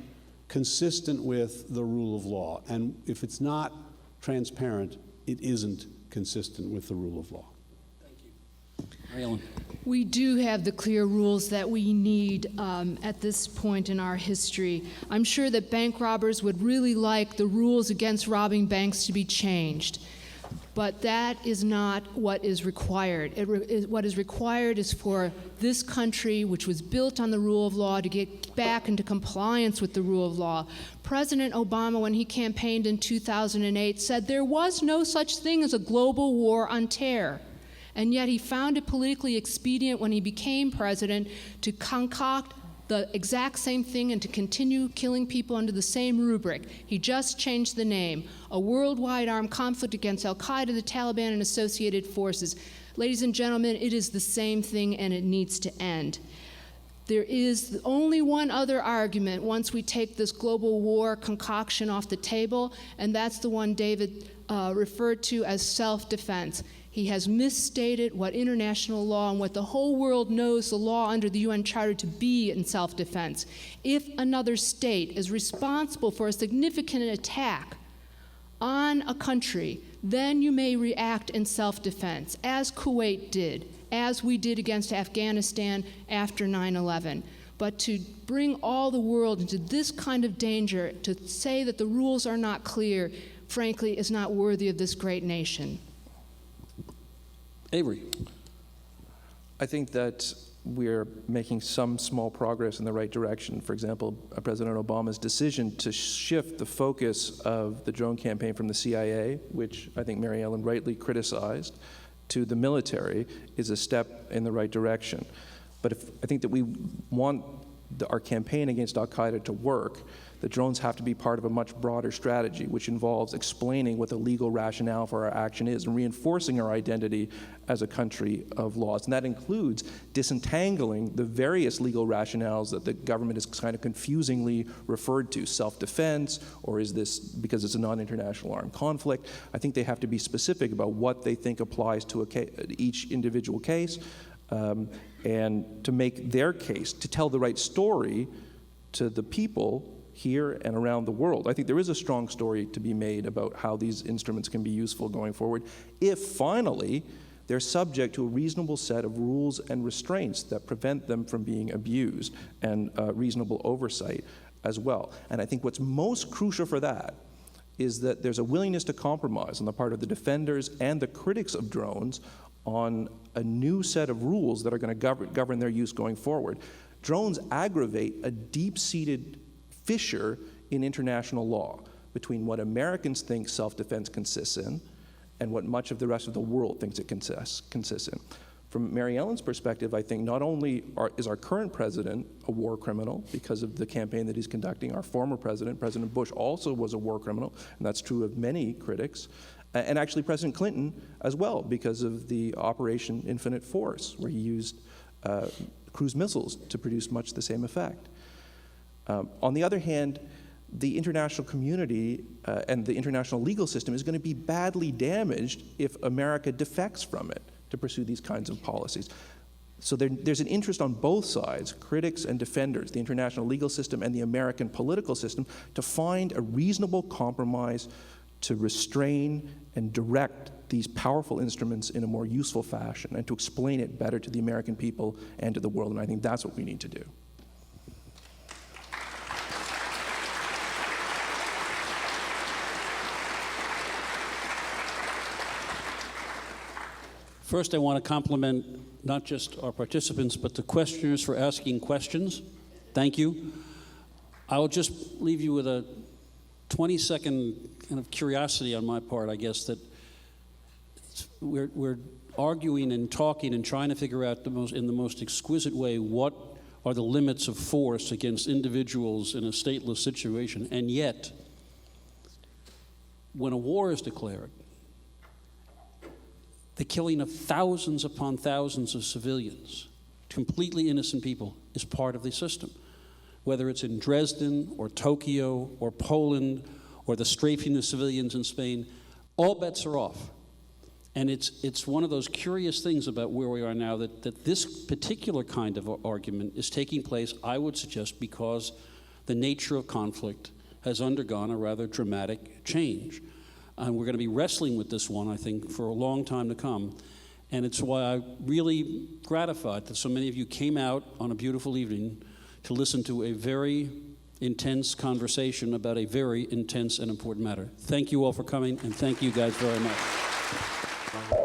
S9: consistent with the rule of law. And if it's not transparent, it isn't consistent with the rule of law.
S7: Thank you. Mary Ellen.
S10: We do have the clear rules that we need at this point in our history. I'm sure that bank robbers would really like the rules against robbing banks to be changed. But that is not what is required. What is required is for this country, which was built on the rule of law, to get back into compliance with the rule of law. President Obama, when he campaigned in 2008, said there was no such thing as a global war on terror. And yet he found it politically expedient when he became president to concoct the exact same thing and to continue killing people under the same rubric. He just changed the name: a worldwide armed conflict against al-Qaeda, the Taliban, and associated forces. Ladies and gentlemen, it is the same thing and it needs to end. There is only one other argument once we take this global war concoction off the table, and that's the one David referred to as self-defense. He has misstated what international law and what the whole world knows the law under the UN Charter to be in self-defense. If another state is responsible for a significant attack on a country, then you may react in self-defense, as Kuwait did, as we did against Afghanistan after 9/11. But to bring all the world into this kind of danger, to say that the rules are not clear, frankly, is not worthy of this great nation.
S7: Avery.
S11: I think that we're making some small progress in the right direction. For example, President Obama's decision to shift the focus of the drone campaign from the CIA, which I think Mary Ellen rightly criticized, to the military is a step in the right direction. But I think that we want our campaign against al-Qaeda to work, the drones have to be part of a much broader strategy, which involves explaining what the legal rationale for our action is and reinforcing our identity as a country of laws. And that includes disentangling the various legal rationales that the government is kind of confusingly referred to: self-defense, or is this because it's a non-international armed conflict? I think they have to be specific about what they think applies to each individual case, and to make their case, to tell the right story to the people here and around the world. I think there is a strong story to be made about how these instruments can be useful going forward, if finally they're subject to a reasonable set of rules and restraints that prevent them from being abused, and reasonable oversight as well. And I think what's most crucial for that is that there's a willingness to compromise on the part of the defenders and the critics of drones on a new set of rules that are going to govern their use going forward. Drones aggravate a deep-seated fissure in international law between what Americans think self-defense consists in and what much of the rest of the world thinks it consists in. From Mary Ellen's perspective, I think not only is our current president a war criminal because of the campaign that he's conducting, our former president, President Bush, also was a war criminal, and that's true of many critics, and actually President Clinton as well, because of the Operation Infinite Force, where he used cruise missiles to produce much the same effect. On the other hand, the international community and the international legal system is going to be badly damaged if America defects from it to pursue these kinds of policies. So there's an interest on both sides, critics and defenders, the international legal system and the American political system, to find a reasonable compromise to restrain and direct these powerful instruments in a more useful fashion and to explain it better to the American people and to the world. And I think that's what we need to do.
S7: First, I want to compliment not just our participants, but the questioners for asking questions. Thank you. I'll just leave you with a 20-second kind of curiosity on my part, I guess, that we're arguing and talking and trying to figure out in the most exquisite way what are the limits of force against individuals in a stateless situation. And yet, when a war is declared, the killing of thousands upon thousands of civilians, completely innocent people, is part of the system. Whether it's in Dresden or Tokyo or Poland or the strafing of civilians in Spain, all bets are off. And it's one of those curious things about where we are now that this particular kind of argument is taking place, I would suggest, because the nature of conflict has undergone a rather dramatic change. And we're going to be wrestling with this one, I think, for a long time to come. And it's why I'm really gratified that so many of you came out on a beautiful evening to listen to a very intense conversation about a very intense and important matter. Thank you all for coming, and thank you guys very much.
S14: you.